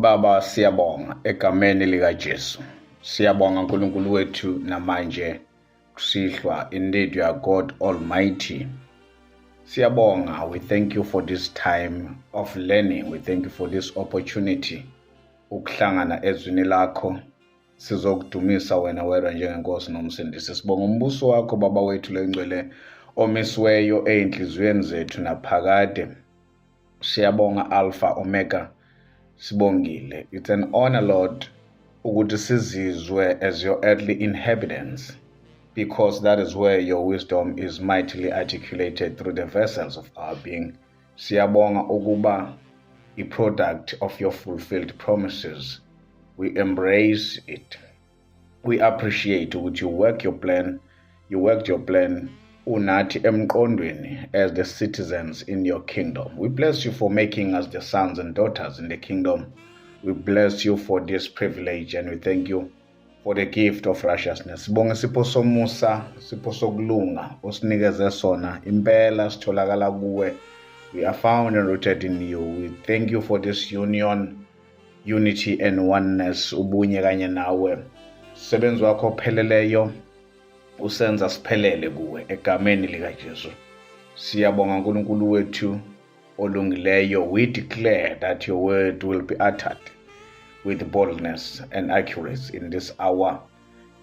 Baba siyabonga egameni likaJesu. Siyabonga uNkulunkulu wethu namanje kusihlwa. Indeed you are God Almighty. Siyabonga, we thank you for this time of learning. We thank you for this opportunity ukuhlangana ezwini lakho sizokudumisa wena wedwa njengenkosi nomsindisi. Sibonga umbuso wakho baba wethu lengcwele omisiweyo einhlizweni zethu naphakade. Siyabonga Alpha Omega. Sibongile. It's an honor, Lord, ukuthi sizizwe as your earthly inhabitants, because that is where your wisdom is mightily articulated through the vessels of our being. Siyabonga ukuba a product of your fulfilled promises. We embrace it. We appreciate ukuthi you worked your plan unathi emqondweni as the citizens in your kingdom. We bless you for making us the sons and daughters in the kingdom. We bless you for this privilege and we thank you for the gift of righteousness. Sibonge sipho somusa, sipho sokulunga usinikeze sona impela sitholakala kuwe. We are found and rooted in you. We thank you for this union, unity and oneness, ubunye kanye nawe. Sebenzi wakho opheleleyo usenza siphelele kuwe egameni likaJesu. Siyabonga uNkulunkulu wethu olungileyo. We declare that your word will be uttered with boldness and accuracy in this hour.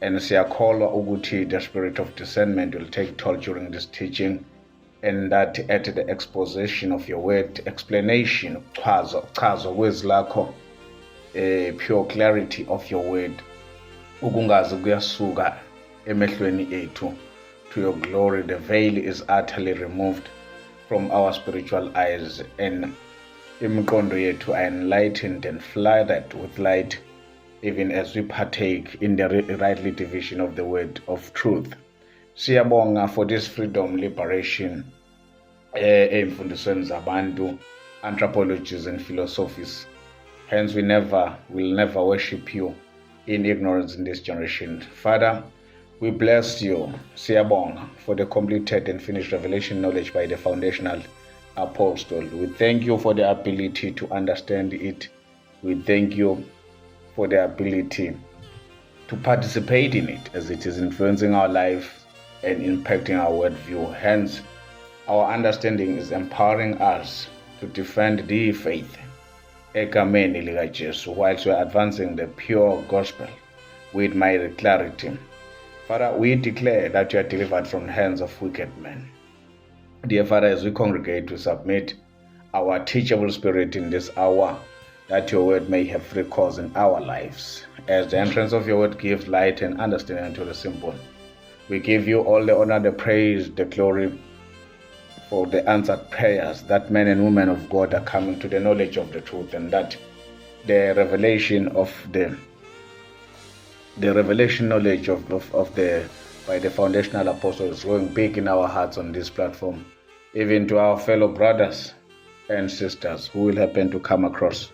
And siyakholwa ukuthi the spirit of discernment will take toll during this teaching, and that at the exposition of your word, explanation, uchazo kwezilakho, pure clarity of your word, ukungazi kuyasuka emehlweni ethu. To your glory, the veil is utterly removed from our spiritual eyes, and imiqondo yethu are enlightened and flooded with light, even as we partake in the rightly division of the word of truth. Siyabonga for this freedom, liberation, emfundisweni zabantu, anthropologies and philosophies. Hence we will never worship you in ignorance in this generation. Father, we bless you, Siyabonga, for the completed and finished revelation knowledge by the foundational apostle. We thank you for the ability to understand it. We thank you for the ability to participate in it as it is influencing our life and impacting our worldview. Hence, our understanding is empowering us to defend the faith egameni likaJesu, whilst we are advancing the pure gospel with mighty clarity. Father, we declare that you are delivered from the hands of wicked men. Dear Father, as we congregate, we submit our teachable spirit in this hour, that your word may have free course in our lives. As the entrance of your word gives light and understanding unto the simple, we give you all the honor, the praise, the glory for the answered prayers that men and women of God are coming to the knowledge of the truth, and that the revelation of the revelation knowledge by the foundational apostles growing big in our hearts on this platform, even to our fellow brothers and sisters who will happen to come across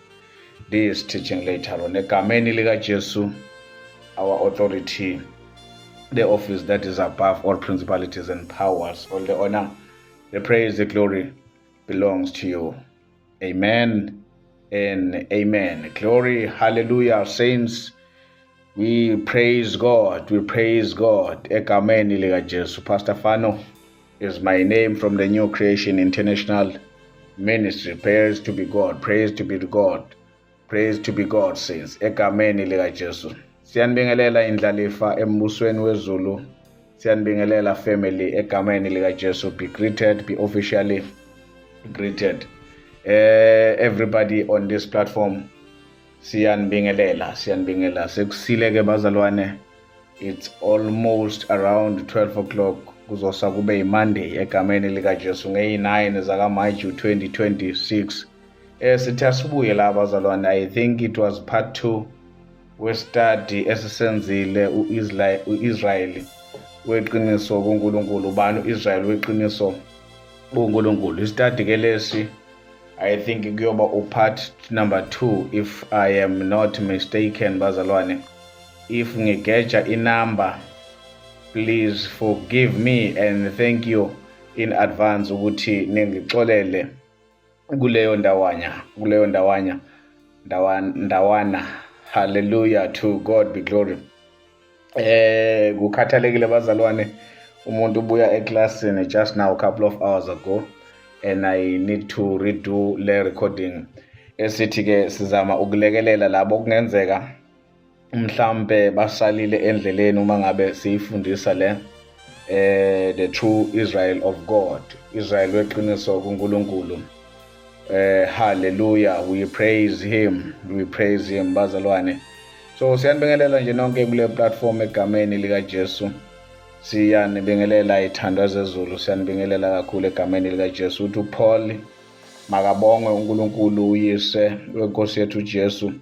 this teaching later on. Egameni likaJesu, our authority, the office that is above all principalities and powers, all the honor, the praise, the glory belongs to you. Amen and amen. Glory, hallelujah, saints. We praise God. We praise God. Egameni likaJesu. Pastor Fano is my name from the New Creation International Ministry. Praise to be God. Praise to be God. Praise to be God, saints. Egameni likaJesu. Siyanibingelela indlalifa embusweni wezulu. Siyanibingelela family. Egameni likaJesu. Be greeted. Be officially greeted. Everybody on this platform. Siyanibingelela sekusile ke bazalwane. It's almost around 12 o'clock kuzosa kube yiMonday egameni likaJesu ngeyi9 zakaMaji 2026. Sithi asibuye la bazalwane. I think it was part 2 we study esisenzile uIsrael weqiniso kuNkulunkulu. Ubani uIsrael weqiniso kuNkulunkulu? Istudy ke lesi I think kuyoba part number 2 if I am not mistaken bazalwane. If ngigeja inumber, please forgive me and thank you in advance ukuthi ningixolele kuleyo ndawanya ndawana. Hallelujah, to God be glory. Kukhathalekile bazalwane, umuntu ubuya eklasini just now a couple of hours ago, and I need to redo le recording esithi ke sizama ukulekelela labo kungenzeka mhlambe basalile endleleni uma ngabe siyifundisa le the true Israel of God, Israel weqiniso kuNkulunkulu. Hallelujah, we praise him bazalwane. So siyanibingelela nje nonke kule platform egameni lika Jesu. Siyanibingelela ithandwa zezulu, siyanibingelela kakhulu egameni lika Jesu. Uthi Paul makabongwe uNkulunkulu uyise wenkosi yethu Jesu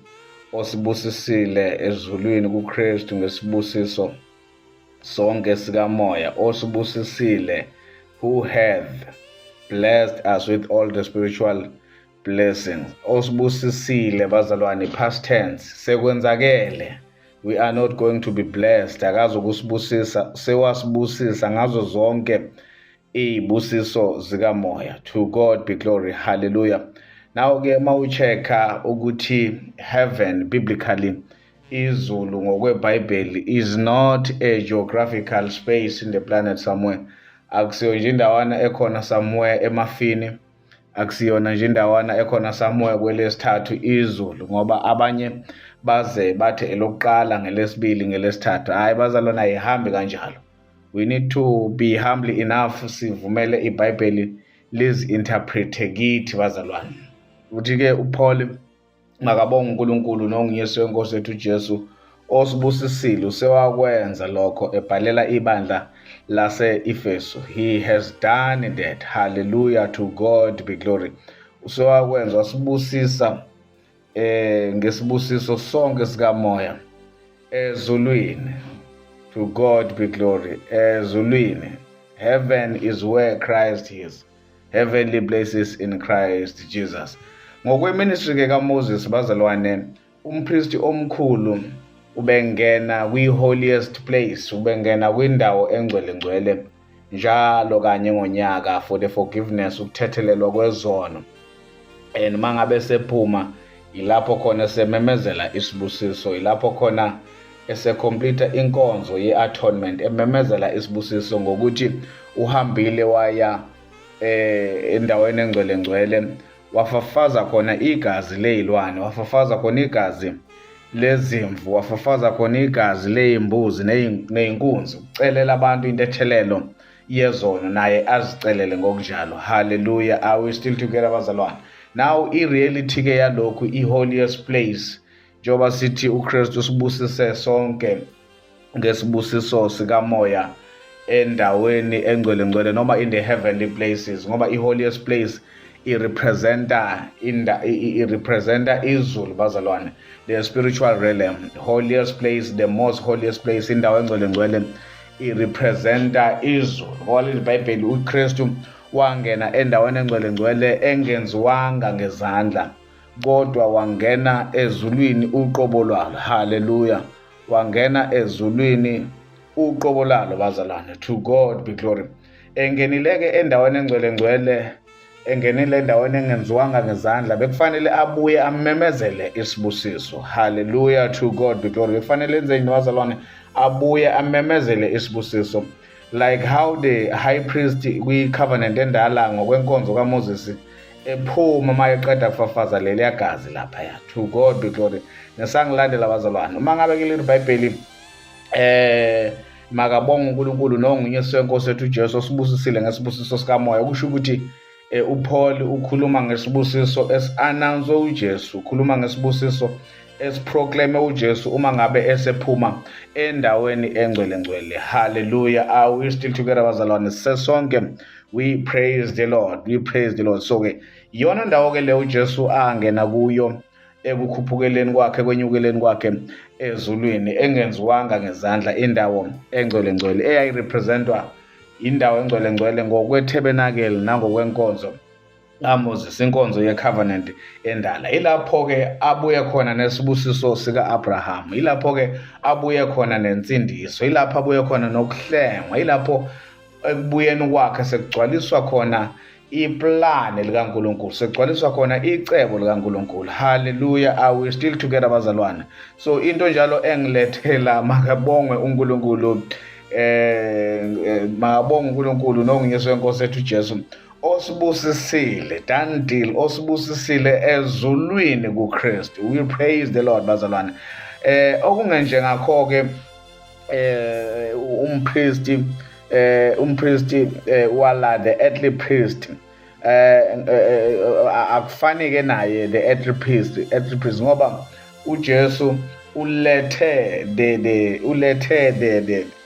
osibusisile ezulwini kuKristu ngesibusiso sonke sikamoya, osibusisile, who hath blessed us with all the spiritual blessings. Osibusisile bazalwane, past tense, sekwenzakele. We are not going to be blessed. Akazokusibusisa, sewasibusisa ngazo zonke izibusiso zikamoya. To God be glory. Hallelujah. Now ke mawuchecka ukuthi heaven biblically izulu ngokweBhayibheli is not a geographical space in the planet somewhere. Akusiyo nje indawana ekhona somewhere emafini, akusiyona nje indawana ekhona somewhere kwelesithathu izulu, ngoba abanye baze bathe elokuqala ngelesibili ngelesithathu. Hayi bazalwana, ayihambi kanjalo. We need to be humble enough sivumele iBhayibheli lizi-interprete kithi bazalwane. Uthi ke uPaul makabonge uNkulunkulu nonguyesu wenkosi yethu Jesu osibusisile, usewakwenza lokho ebhalela ibandla lase-Efeso. He has done that. Hallelujah, to God be glory. Usewakwenza, wasibusisa ngesibusiso sonke sikamoya ezulwini. To God be glory. Ezulwini. Heaven is where Christ is. Heavenly places in Christ Jesus. Ngokweministry ke kaMoses bazalwane, umpristi omkhulu ubengena kwi-holiest place, ubengena kwindawo engcwele njalo kanye ngonyaka for the forgiveness, ukuthethelelwa kwezono. And mangabe sephuma ilapho khona sememezela isibusiso, ilapho khona esecomplete inkonzo ye-atonement, ememezela isibusiso ngokuthi uhambile waya endaweni engcwele wafafaza khona igazi lezilwane, wafafaza khona igazi lezimvu, wafafaza khona igazi lezimbuzi neyinkunzi, ucelela abantu intethelelo yezono naye azicelele ngokunjalo. Hallelujah. Are we still together bazalwane? Now i-reality ke yalokhu i-holiest place, njengoba sithi uKristu sibusise sonke ngesibusiso sikamoya endaweni engcwele noma in the heavenly places, ngoba i-holiest place i-representa izulu bazalwane, the spiritual realm. Holiest place, the most holiest place, indawo engcwele i-representa izulu. Ngoba iBhayibheli uKristu wangena endaweni engcwele engenziwanga ngezandla, kodwa wangena ezulwini uqobo lwalo. Hallelujah. Wangena ezulwini uqobo lalo bazalwane. To God be glory. Engenileke endaweni engcwele, engenile endaweni engenziwanga ngezandla, bekufanele abuye amemezele isibusiso. Hallelujah, to God be glory. Bekufanele enzeni bazalwane? Abuye amemezele isibusiso, like how the high priest kwi-covenant endala ngokwenkonzo kaMoses ephuma mayeqeda kufafaza leli gazi lapha ya. To God be glory. Nesangilandela bazalwane, uma ngabe ke leli iBhayibheli makabonge uNkulunkulu nonguyesu wenkosi yethu Jesu osibusisile ngesibusiso sikamoya, kusho ukuthi uPaul ukhuluma ngesibusiso esi-announce uJesu, ukhuluma ngesibusiso esiproclaim uJesu uma ngabe esephuma endaweni engcwele. Hallelujah. Are we still together bazalwane? Sesonke we praise the Lord. We praise the Lord. So ke yona ndawo ke le uJesu angena kuyo ekukhuphukeleni kwakhe, kwenyukeleni kwakhe ezulwini, engenziwanga ngezandla, indawo engcwele eyayirepresentwa indawo engcwele ngokwetabernacle nangokwenkonzo kaMoses, inkonzo yecovenant endala. Ilapho ke abuye khona nesibusiso sika-Abraham, ilapho ke abuye khona nensindiso, ilapho abuye khona nokuhlengwa, ilapho ekubuyeni kwakhe sekugcwaliswa khona iplane likaNkulunkulu, segcwaliswa khona icebo likaNkulunkulu. Hallelujah. Are we still together bazalwane? So into njalo engilethela makabongwe uNkulunkulu, makabongwe uNkulunkulu nonguyesu wenkosi ethu Jesu osibusisile, done deal, osibusisile ezulwini kuKristu. We praise the Lord bazalwane. Okungenje ngakho ke umpristi wala the earthly priest akufani ke naye the earthly priest ngoba uJesu ulethe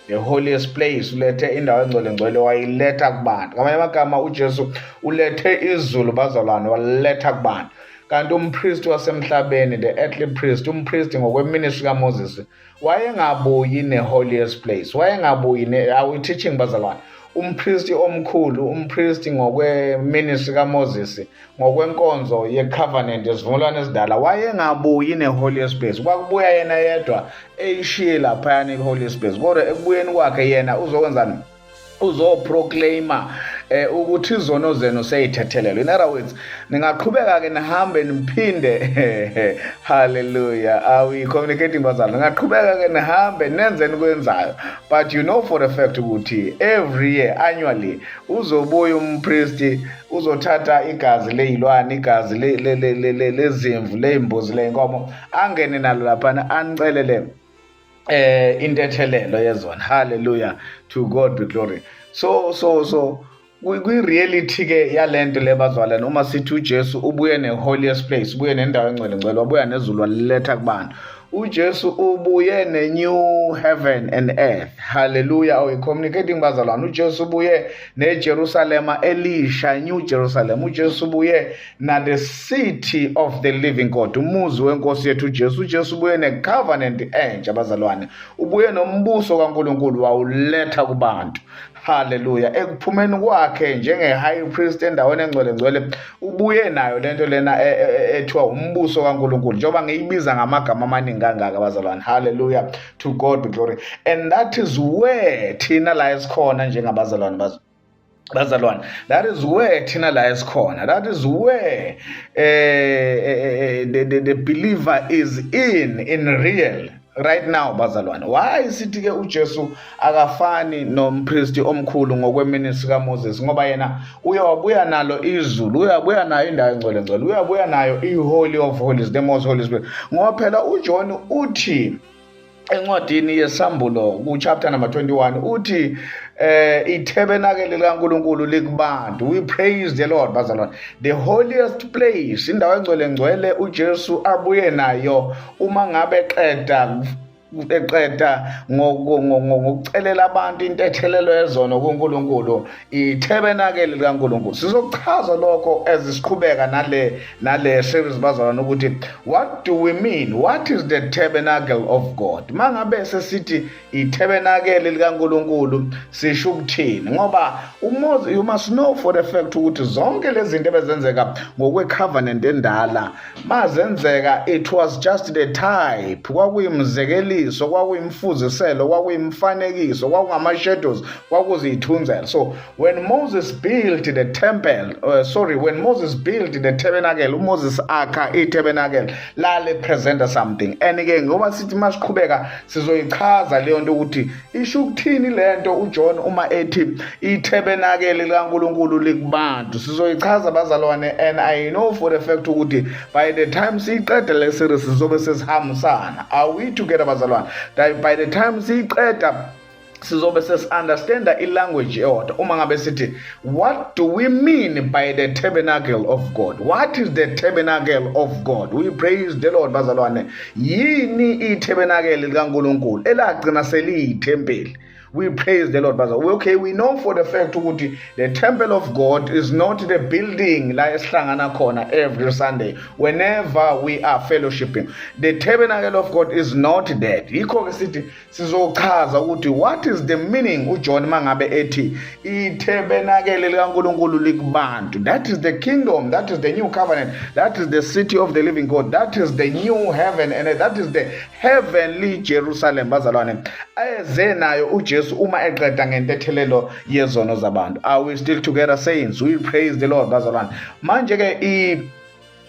the holiest place, ulethe indawo engcwele wayiletha kubantu. Ngamanye amagama uJesu ulethe izulu bazalwane waletha kubantu. Kanti umpristi wasemhlabeni, the earthly priest, umpristi ngokweministry kaMoses, wayengabuyi ne-holiest place, wayengabuyi are we teaching bazalwane? Umpristi omkhulu, umpristi ngokweministry kaMoses, ngokwenkonzo ye-covenant yesivumelwano esidala, wayengabuyi ne-holiest place. Kwakubuya yena yedwa eyishiye laphayana i-holiest place. Kodwa ekubuyeni kwakhe yena uzokwenzani? Uzoproclaima ukuthi izono zenu seyithethelelwe. In other words, ningaqhubeka ke nihambe niphinde hallelujah. Are we communicating bazalwane? Ningaqhubeka ke nihambe nenze nikwenzayo, but you know for the fact ukuthi every year annually uzobuya umpristi uzothatha igazi leyilwane, igazi lezimvu, lezimbuzi, leyinkomo, angene nalo lapha anicelele intethelelo yezona. Hallelujah, to God be glory. So kwi-reality ke yalento le bazalwane, uma sithi uJesu ubuye ne-holiest place, ubuye nendawo engcwele, wabuya nezulu waliletha kubantu. uJesu ubuye ne-new heaven and earth. Hallelujah. Are we communicating bazalwane? uJesu ubuye neJerusalema elisha, New Jerusalem. uJesu ubuye na the city of the living God, umuzi wenkosi yethu uJesu. uJesu ubuye ne-covenant entsha bazalwane, ubuye nombuso kaNkulunkulu wawuletha kubantu. Hallelujah. Ekuphumeni kwakhe njenge-high priest endaweni engcwele ubuye nayo lento lena ethiwa umbuso kaNkulunkulu, njengoba ngiyibiza ngamagama amaningi kangaka bazalwane. Hallelujah, to God be glory. And that is where thina la esikhona njengabazalwane bazalwane, that is where thina la esikhona, that is where the believer is in real right now bazalwane. Why sithi ke uJesu akafani nompristi omkhulu ngokweministry kaMoses? Ngoba yena uyawabuya nalo izulu, uyabuya nayo indawo engcwele, uyabuya nayo i-holy of holies, the most holy spirit. Ngoba phela uJohn uthi encwadini yesambulo ku chapter number 21 uthi itabernacle likaNkulunkulu likubantu. We praise the Lord bazalwane. The holiest place, indawo engcwele uJesu abuye nayo uma ngabe eqeda ngokucelela abantu intethelelo yezono kuNkulunkulu, itabernacle likaNkulunkulu. Sizochaza lokho ezisiqhubeka nale series bazalwane ukuthi what do we mean, what is the tabernacle of God? Mangabe sesithi itabernacle likaNkulunkulu sisho ukuthini? Ngoba you must know for the fact ukuthi zonke lezi zinto ebezenzeka ngokwe-covenant endala mazenzeka, it was just the type, kwakuyimzekeliso, kwakuyimfuziselo, kwakuyimfanekiso, kwakungama-shadows, kwakuziyithunzela. So when Moses built the temple, when Moses built the tabernacle, Moses akha itabernacle lale presenta something. And again, ngoba sithi masiqhubeka sizoyichaza leyo nto ukuthi isho ukuthini lento uJohn uma ethi itabernacle likaNkulunkulu likubantu. Sizoyichaza bazalwane, and I know for the fact ukuthi by the time siyiqeda le series sizobe sesihambisana. Are we together bazalwane? That by the time siyiqeda sizobe sesi-understanda i-language eyodwa. Uma ngabe sithi what do we mean by the tabernacle of God? What is the tabernacle of God? We praise the Lord bazalwane. Yini itabernacle likaNkulunkulu elagcina seliyithempeli? We praise the Lord. Okay, we know for the fact ukuthi the temple of God is not the building la esihlangana khona every Sunday whenever we are fellowshipping. The tabernacle of God is not that. Yikho ke sithi sizochaza ukuthi what is the meaning uJohn mangabe ethi itabernacle likaNkulunkulu likubantu. That is the kingdom, that is the new covenant, that is the city of the living God, that is the new heaven, and that is the heavenly Jerusalem bazalwane. Eze nayo uJesu uJesu uma eqeda ngentethelelo yezono zabantu. Are we still together, saints? We praise the Lord, bazalwane. Manje ke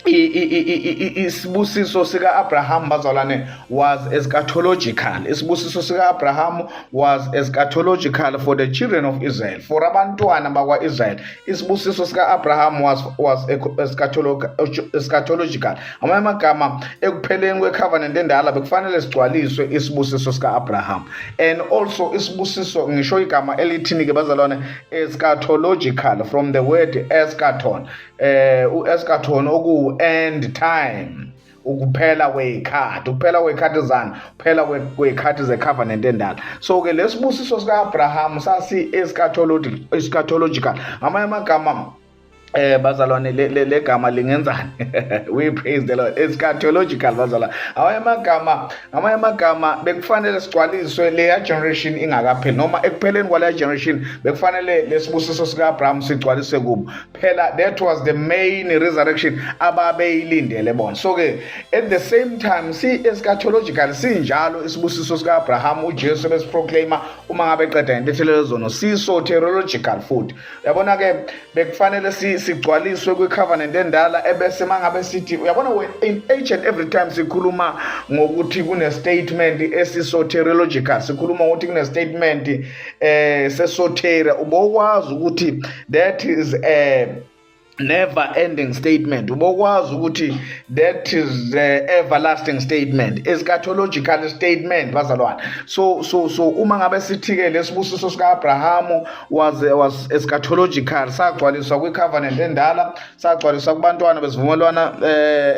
isibusiso sika Abraham, bazalwane, was eschatological. Isibusiso sika Abraham was eschatological for the children of Israel. For abantwana bakwa Israel, isibusiso sika Abraham was eschatological. Amanye amagama, ekupheleni kwecovenant endala bekufanele sigcwaliswe isibusiso sika Abraham. And also isibusiso, ngisho igama elithini ke bazalwane, eschatological, from the word eschaton. Eschaton oku end time, ukuphela kweyikhathi, ukuphela kweyikhathi zani, ukuphela kweyikhathi zecovenant endala. So ke lesibusiso sika Abraham sasi eschatological. Amanye amagama bazalwane le gama lingenzani. We praise the Lord. Eschatological, bazalwane. Amanye amagama bekufanele sigcwaliswe leya generation ingakapheli, noma ekupheleni kwaleya generation bekufanele lesibusiso sika Abraham sigcwaliswe kubo phela. That was the main resurrection ababeyilindele bona. So ke at the same time eschatological sinjalo isibusiso sika Abraham uJesu besiproclaima uma ngabe qeda intethelelo zono, soteriological futhi. Uyabona ke bekufanele sigcwaliswe kwicovenant endala ebese mangabe sithi, uyabona, in each and every time sikhuluma ngokuthi kune statement esisoteriological, sikhuluma ngokuthi kune statement sesoteria, ubokwazi ukuthi that is a never ending statement. Ubokwazi ukuthi that is the everlasting statement, eschatological statement, bazalwane. So uma ngabe sithi ke lesibusiso sika Abraham was eschatological, sagcwaliswa kwicovenant endala, sagcwaliswa kubantwana besivumelwana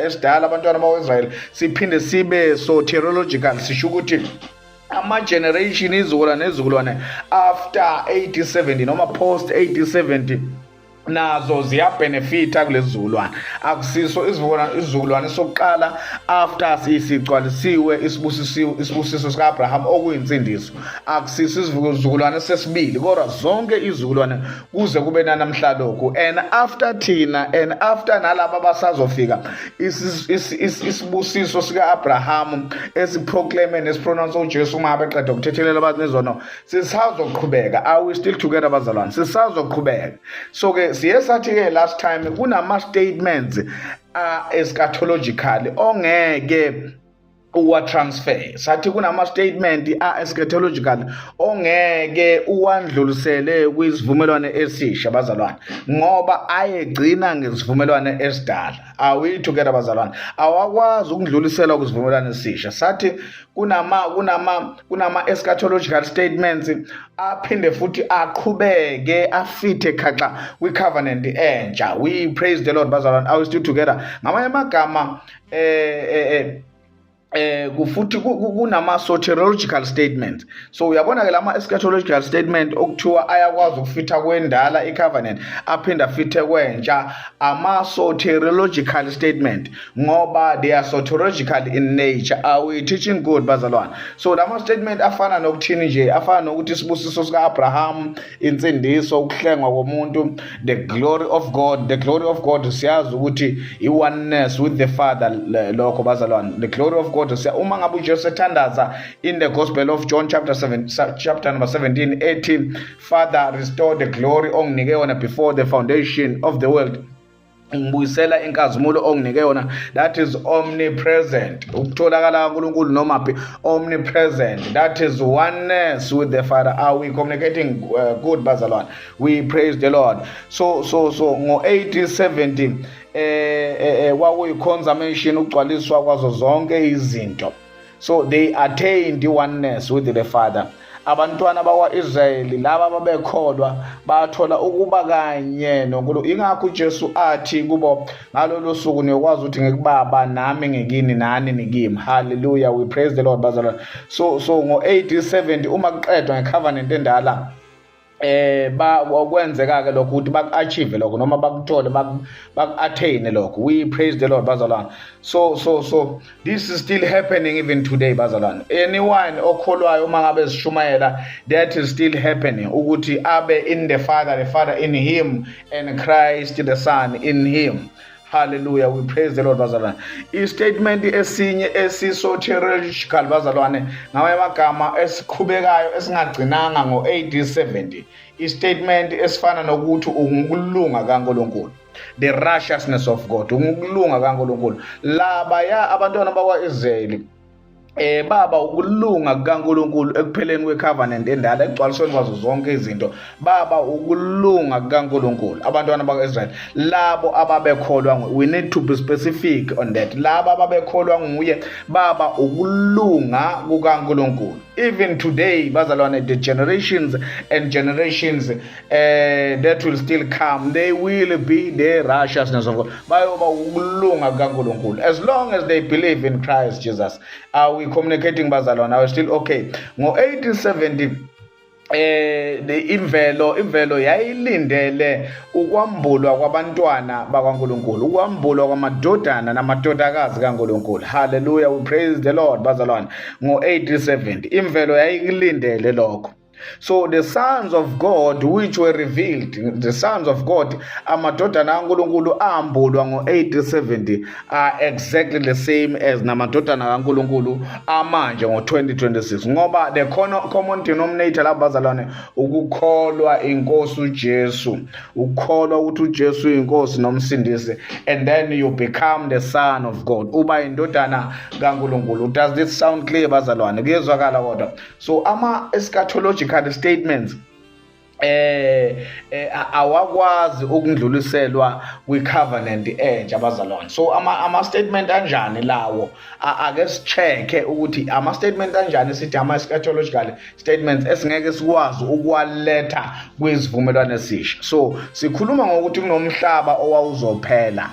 esidala, abantwana bakwa-Israyeli, siphinde sibe soteriological, sisho ukuthi ama-generation izukulwane after 8070 noma post 8070 nazo ziyabenefita kulesizukulwane. Akusiso isizukulwane sokuqala after sigcwalisiwe isibusiso sika Abraham okuyinsindiso, akusiso isizukulwane sesibili, kodwa zonke izizukulwane kuze kube namhla lokhu. And after thina and after nalabo abasazofika, isibusiso sika Abraham esiproclaime nesipronounce uJesu uma beqeda ukuthethelela abantu nezono, sisazoqhubeka. Are we still together, bazalwane? Sisazoqhubeka. So ke siyesathi ke last time kunama statements eschatological ongeke uwa transfer. Sathi kunama statement eschatological ongeke uwandlulisele kwisivumelwane esisha, bazalwane, ngoba ayegcina ngesivumelwane esidala. Are we together, bazalwane? Awakwazi ukudlulisela kwisivumelwane esisha. Sathi kunama eschatological statements aphinde futhi aqhubeke afithe khaxa kwicovenant entsha. We praise the Lord, bazalwane. Are we still together? Ngamanye amagama kufuthi kunama soteriological statement. So uyabona ke lama eschatological statement okuthiwa ayakwazi ukufitha kwendala icovenant aphinda fithe kwentsha, ama soteriological statement, ngoba they are soteriological in nature. Are we teaching good, bazalwane? So lama statement afana nokuthini nje, afana nokuthi isibusiso sika Abraham, insindiso, ukuhlengwa komuntu, the glory of God. The glory of God siyazi ukuthi i oneness with the Father, lokho bazalwane. The glory of God, uma ngabe uJesu ethandaza in the Gospel of John chapter number 17, 18, Father, restore the glory onginike yona before the foundation of the world. Ngibuyisela inkazimulo onginike yona. That is omnipresent, ukutholakala kaNkulunkulu noma phi, omnipresent. That is oneness with the Father. Are we communicating good, bazalwane? We praise the Lord. So ngo 8070 kwakuyi-consummation, ukugcwaliswa kwazo zonke izinto. So they attained oneness with the Father. Abantwana bakwa-Israyeli laba ababekholwa bathola ukuba kanye noNkulunkulu. Ingakho uJesu athi kubo, ngalolu suku niyokwazi ukuthi ngikubaba nami ngikini nani nikimi. Hallelujah, we praise the Lord, bazalwane. So ngo 8070 uma kuqedwa ngecovenant endala, kwenzeka ke lokho ukuthi baku-achieve lokho noma bakuthole baku-attain lokho. We praise the Lord, bazalwane. So this is still happening even today, bazalwane. Anyone okholwayo uma ngabe sishumayela, that is still happening, ukuthi abe in the Father in him, and Christ the Son in him. Hallelujah, we praise the Lord bazalwane. I-statement esinye esisoteriological bazalwane, ngamanye amagama esiqhubekayo esingagcinanga ngo-AD 70. I-statement esifana nokuthi ungukulunga kaNkulunkulu, the righteousness of God, ungukulunga kaNkulunkulu. Labaya abantwana bakwa-Israyeli baba ukulunga kukaNkulunkulu ekupheleni kwecovenant endala ekugcwalisweni kwazo zonke izinto. Baba ukulunga kukaNkulunkulu abantwana bakwa-Israyeli labo ababekholwa we need to be specific on that. Laba ababekholwa nguye baba ukulunga kukaNkulunkulu. Even today bazalwane, the generations and generations that will still come, they will be the righteousness of God. Bayoba ukulunga kukaNkulunkulu as long as they believe in Christ Jesus. Are we communicating bazalwane? Are we still okay? Ngo-1870 imvelo yayilindele ukwambulwa kwabantwana bakaNkulunkulu, ukwambulwa kwamadodana namadodakazi kaNkulunkulu. Hallelujah, we praise the Lord bazalwane. Ngo-1870 imvelo yayilindele lokho. So the sons of God which were revealed, the sons of God, amadodana kaNkulunkulu ambulwa ngo-1870 are exactly the same as namadodana kaNkulunkulu amanje ngo-2026. Ngoba the common denominator la bazalwane ukukholwa inkosi uJesu, ukukholwa ukuthi uJesu inkosi nomsindisi, and then you become the son of God, uba indodana kaNkulunkulu. Does this sound clear bazalwane? Kuyezwakala kodwa? So eschatological statements awakwazi ukundluliselwa kwi-covenant entsha bazalwane. So ama-statement anjani lawo? Ake sicheke ukuthi ama-statement anjani sithi ama-eschatological statements esingeke sikwazi ukwaletha kwizivumelwano esisha. So sikhuluma ngokuthi kunomhlaba owawuzophela,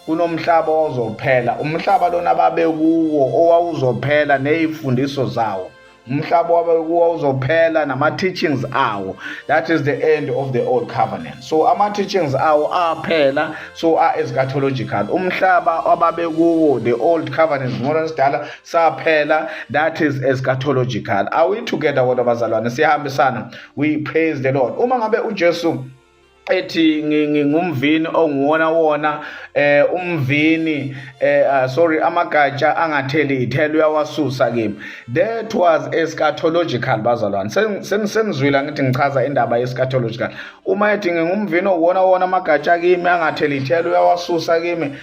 kunomhlaba ozophela, umhlaba lona babekuwo owawuzophela nezifundiso zawo, umhlaba wabekuwo uzophela nama-teachings awo. That is the end of the old covenant. So ama-teachings awo aphela, so eschatological. Umhlaba wabekuwo, the old covenant, modern style, saphela. That is eschatological. Are we together kodwa bazalwane? Siyahambisana. We praise the Lord. Uma ngabe uJesu ethi ngingumvini onguwona umvini amagatsha angatheli ithelo uyawasusa kimi, that was eschatological bazalwane. Sengizwila ngithi ngichaza indaba eschatological. Uma ethi ngingumvini onguwona amagatsha kimi angatheli ithelo uyawasusa kimi,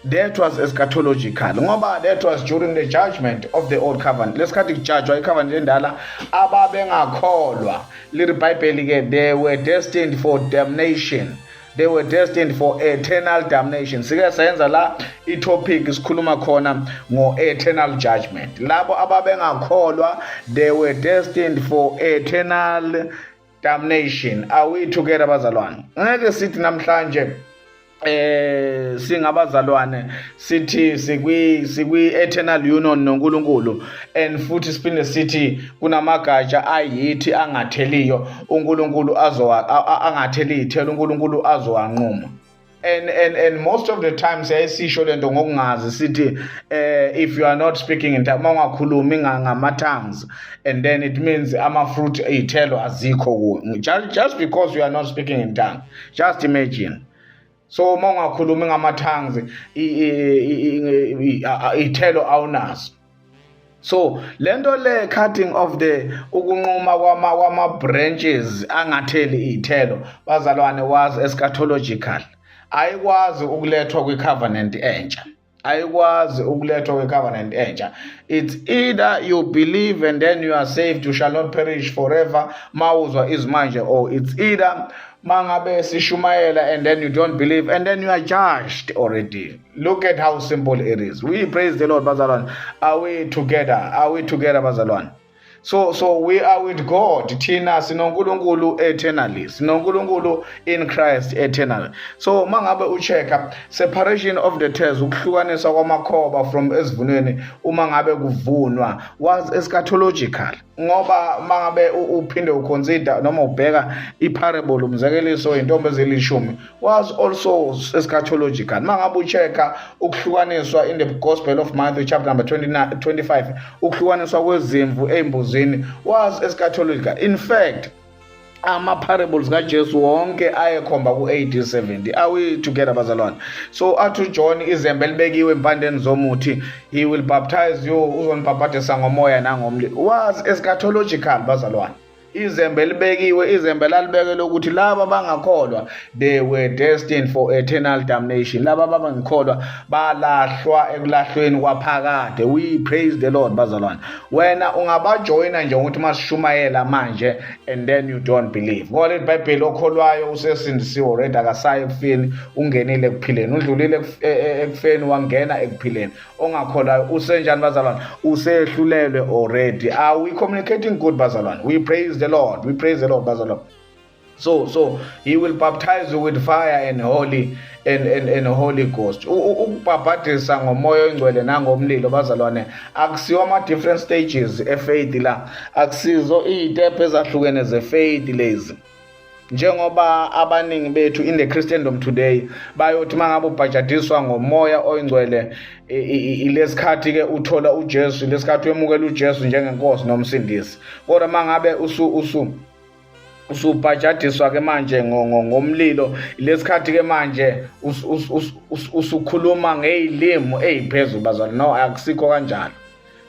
that was eschatological ngoba that was during the judgment of the old covenant. Lesikhathi kujudgwa icovenant endala ababengakholwa lithi iBhayibheli ke they were destined for damnation, they were destined for eternal damnation. Sike senza la itopic sikhuluma khona ngo-eternal judgment. Labo ababengakholwa they were destined for eternal damnation. Are we together bazalwane? Ngeke sithi namhlanje singabazalwane sithi sikwi eternal union noNkulunkulu, and futhi siphinde sithi kunamagatsha ayithi angatheliyo uNkulunkulu angatheli ithelo uNkulunkulu azowanquma. And most of the time siyayisisho lento ngokungazi sithi if you are not speaking in tongues, ungakhulumi ngama-tongues, and then it means ama-fruit ithelo azikho kuwe just because you are not speaking in tongues. Just imagine. So uma ungakhulumi ngama-tongues ithelo awunaso. So lento le cutting of the ukunquma kwama-branches angatheli ithelo bazalwane was eschatological. Ayikwazi ukulethwa kwi-covenant entsha, ayikwazi ukulethwa kwi-covenant entsha. It's either you believe and then you are saved, you shall not perish forever, mawuzwa izimanje, or it's either mangabe sishumayela and then you don't believe and then you are judged already. Look at how simple it is. We praise the Lord bazalwane. Are we together? Are we together bazalwane? So we are with God. Thina sinoNkulunkulu eternally, sinoNkulunkulu in Christ eternally. So mangabe uchecka separation of the tares, ukuhlukaniswa kwamakhoba from esivunweni uma ngabe kuvunwa, was eschatological. Ngoba mangabe uphinde uconsider noma ubheka iparable umzekeliso intombi ezilishumi, was also eschatological. Mangabe uchecka ukuhlukaniswa in the Gospel of Matthew chapter number 25, ukuhlukaniswa kwezimvu embuzini was eschatological. In fact, ama-parables kaJesu wonke ayekhomba ku-AD 70. Are we together bazalwane? So athi uJohn izembe libekiwe empandeni zomuthi, he will baptize you, uzonibhabhadisa ngomoya nangomlilo. Was eschatological bazalwane. Izembe libekiwe, izembe lalibekelwe ukuthi laba bangakholwa they were destined for eternal damnation. Laba abangakholwa balahlwa ekulahlweni kwaphakade. We praise the Lord bazalwane. Wena ungabajoyina nje ukuthi masishumayela manje and then you don't believe. Ngoba le Bible okholwayo usesindisiwe already, akasayi ekufeni ungenile ekuphileni, udlulile ekufeni wangena ekuphileni. Ongakholwayo usenjani bazalwane? Usehlulelwe already. Are we communicating good bazalwane? We praise the Lord. We praise the Lord bazalwane. So he will baptize you with fire and Holy Ghost. Ukubhabhadisa ngomoya oyingcwele nangomlilo bazalwane akusiwo ama different stages efaith la, akusizo izitep ezahlukene zefaith lezi. Njengoba abaningi bethu in the Christendom today bayothi mangabe ubhajadiswa ngomoya oyingcwele ilesikhathi ke uthola uJesu, lesikhathi uyemukela uJesu njengenkosi nomsindisi. Kodwa mangabe usubhajadiswa ke manje ngomlilo, lesikhathi ke manje usukhuluma ngezilimi eziphezulu bazalwane. No, akusikho kanjalo.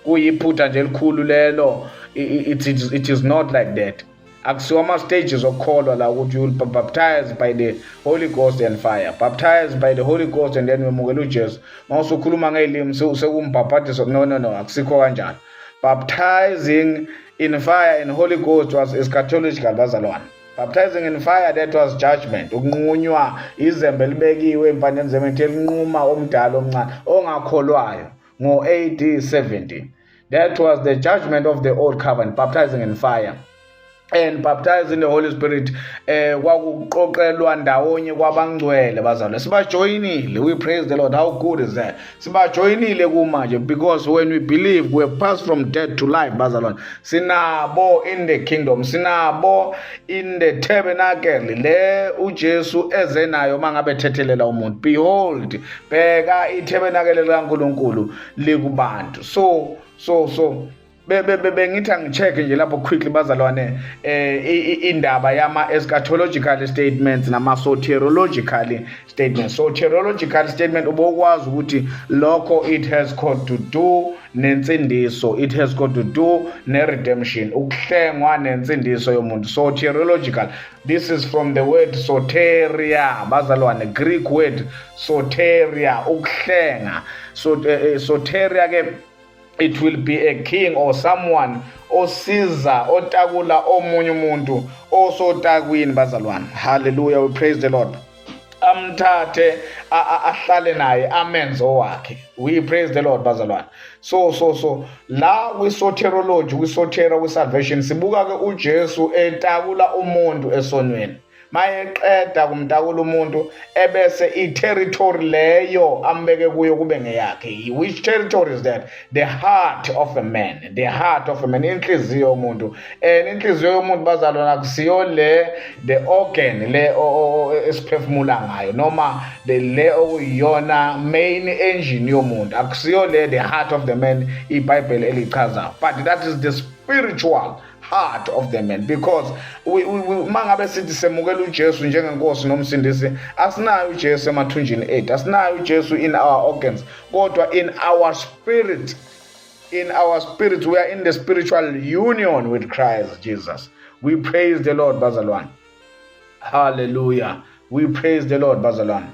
Kuyiphutha nje elikhulu lelo. It is not like that. Akusiwa ama-stages okukholwa la ukuthi you will be baptized by the Holy Ghost and fire. Baptized by the Holy Ghost and then uyemukela uJesu. Mawusukhuluma ngezilimi sekumbhabhadiso. No, akusikho kanjalo. Baptizing in fire and Holy Ghost was eschatological bazalwane. Baptizing in fire, that was judgment. Ukunqunywa izembe libekiwe empandeni zemethi elinquma omdala omncane ongakholwayo ngo-AD 70. That was the judgment of the old covenant, baptizing in fire. And baptized in the Holy Spirit kwakuqoqelwa ndawonye kwabangcwele bazalwane. Sibajoyinile. We praise the Lord. How good is that? Sibajoyinile kumanje because when we believe we pass from death to life bazalwane. Sinabo in the kingdom, sinabo in the tabernacle le uJesu ezenayo mangabe thethelela umuntu. Behold, bheka itabernacle likaNkulunkulu likubantu. So bengithi angicheck nje lapho quickly bazalwane indaba yama eschatological statements nama soteriological statements. Soteriological statement ubokwazi ukuthi lokho it has got to do nensindiso, it has got to do ne-redemption, ukuhlengwa nensindiso yomuntu. Soteriological, this is from the word soteria bazalwane, Greek word soteria, ukuhlenga. Soteria ke it will be a king or someone osiza otakula omunye umuntu osotakwini bazalwane. Hallelujah, we praise the Lord. Amthathe ahlale naye amenzo wakhe. We praise the Lord bazalwane. So la kwi-soteriology, kwi-sotera, kwi-salvation sibuka ke uJesu etakula umuntu esonweni. Mayeqeda kumtakula umuntu ebese i-territory leyo ambeke kuyo kube ngeyakhe. Which territory is that? The heart of a man. The heart of a man. Inhliziyo yomuntu. Inhliziyo yomuntu bazalwana akusiyo le the organ le esiphefumula ngayo noma le okuyiyona main engine yomuntu. Akusiyo le the heart of the man iBhayibheli elichaza. But that is the spiritual heart of the man, because we mangabe sithi semukela uJesu njengenkosi nomsindisi, asinayo uJesu emathunjini ethu, asinayo uJesu in our organs, kodwa in our spirit. In our spirit, we are in the spiritual union with Christ Jesus. We praise the Lord bazalwane. Hallelujah. We praise the Lord bazalwane.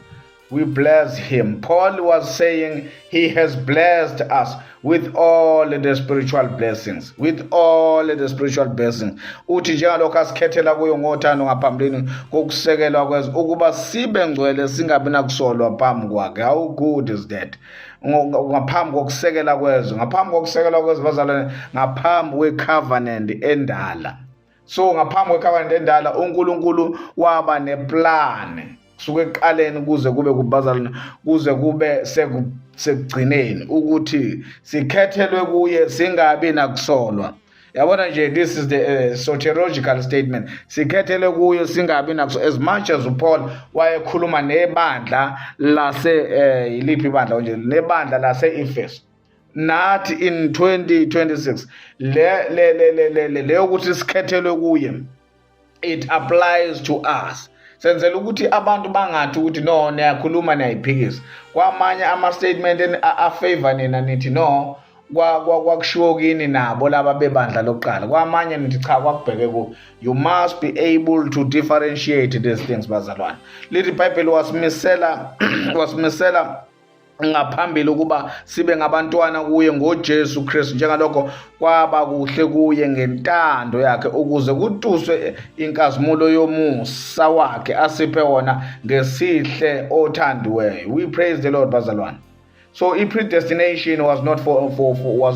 We bless him. Paul was saying he has blessed us with all the spiritual blessings. With all the spiritual blessings. Uthi njengalokho asikhethela kuyo ngothando ngaphambili kokusekelwa kwezi ukuba sibe ngcwele singabi nakusolwa phambi kwakhe. How good is that? Ngaphambi kokusekela kwezi. Ngaphambi kokusekela kwezi bazalwane, ngaphambi kwecovenant endala. So ngaphambi kwecovenant endala uNkulunkulu waba neplan. Suke eqaleni kuze kube kubazalana kuze kube sekugcineni ukuthi sikhethelwe kuye singabi nakusolwa. Yabona nje, this is the soteriological statement. Sikhethelwe kuye singabi nakusolwa. As much as Paul wayekhuluma nebandla lase iliphi ibandla nje, nebandla lase Ephesus, nathi in 2026 le ukuthi sikhethelwe kuye it applies to us. Senzela ukuthi abantu bangathi ukuthi no niyakhuluma niyayiphikisa. Kwamanye ama-statement a-favor nina nithi no kwakushiwo kini nabo laba bebandla lokuqala. Kwamanye nithi cha kwakubheke ku. You must be able to differentiate these things bazalwane. Lithi iBhayibheli wasimisela ngaphambili ukuba sibe ngabantwana kuye ngoJesu Kristu njengalokho kwaba kuhle kuye ngentando yakhe ukuze kutuswe inkazimulo yomusa wakhe asiphe wona ngesihle othandiweyo. We praise the Lord bazalwane. So predestination was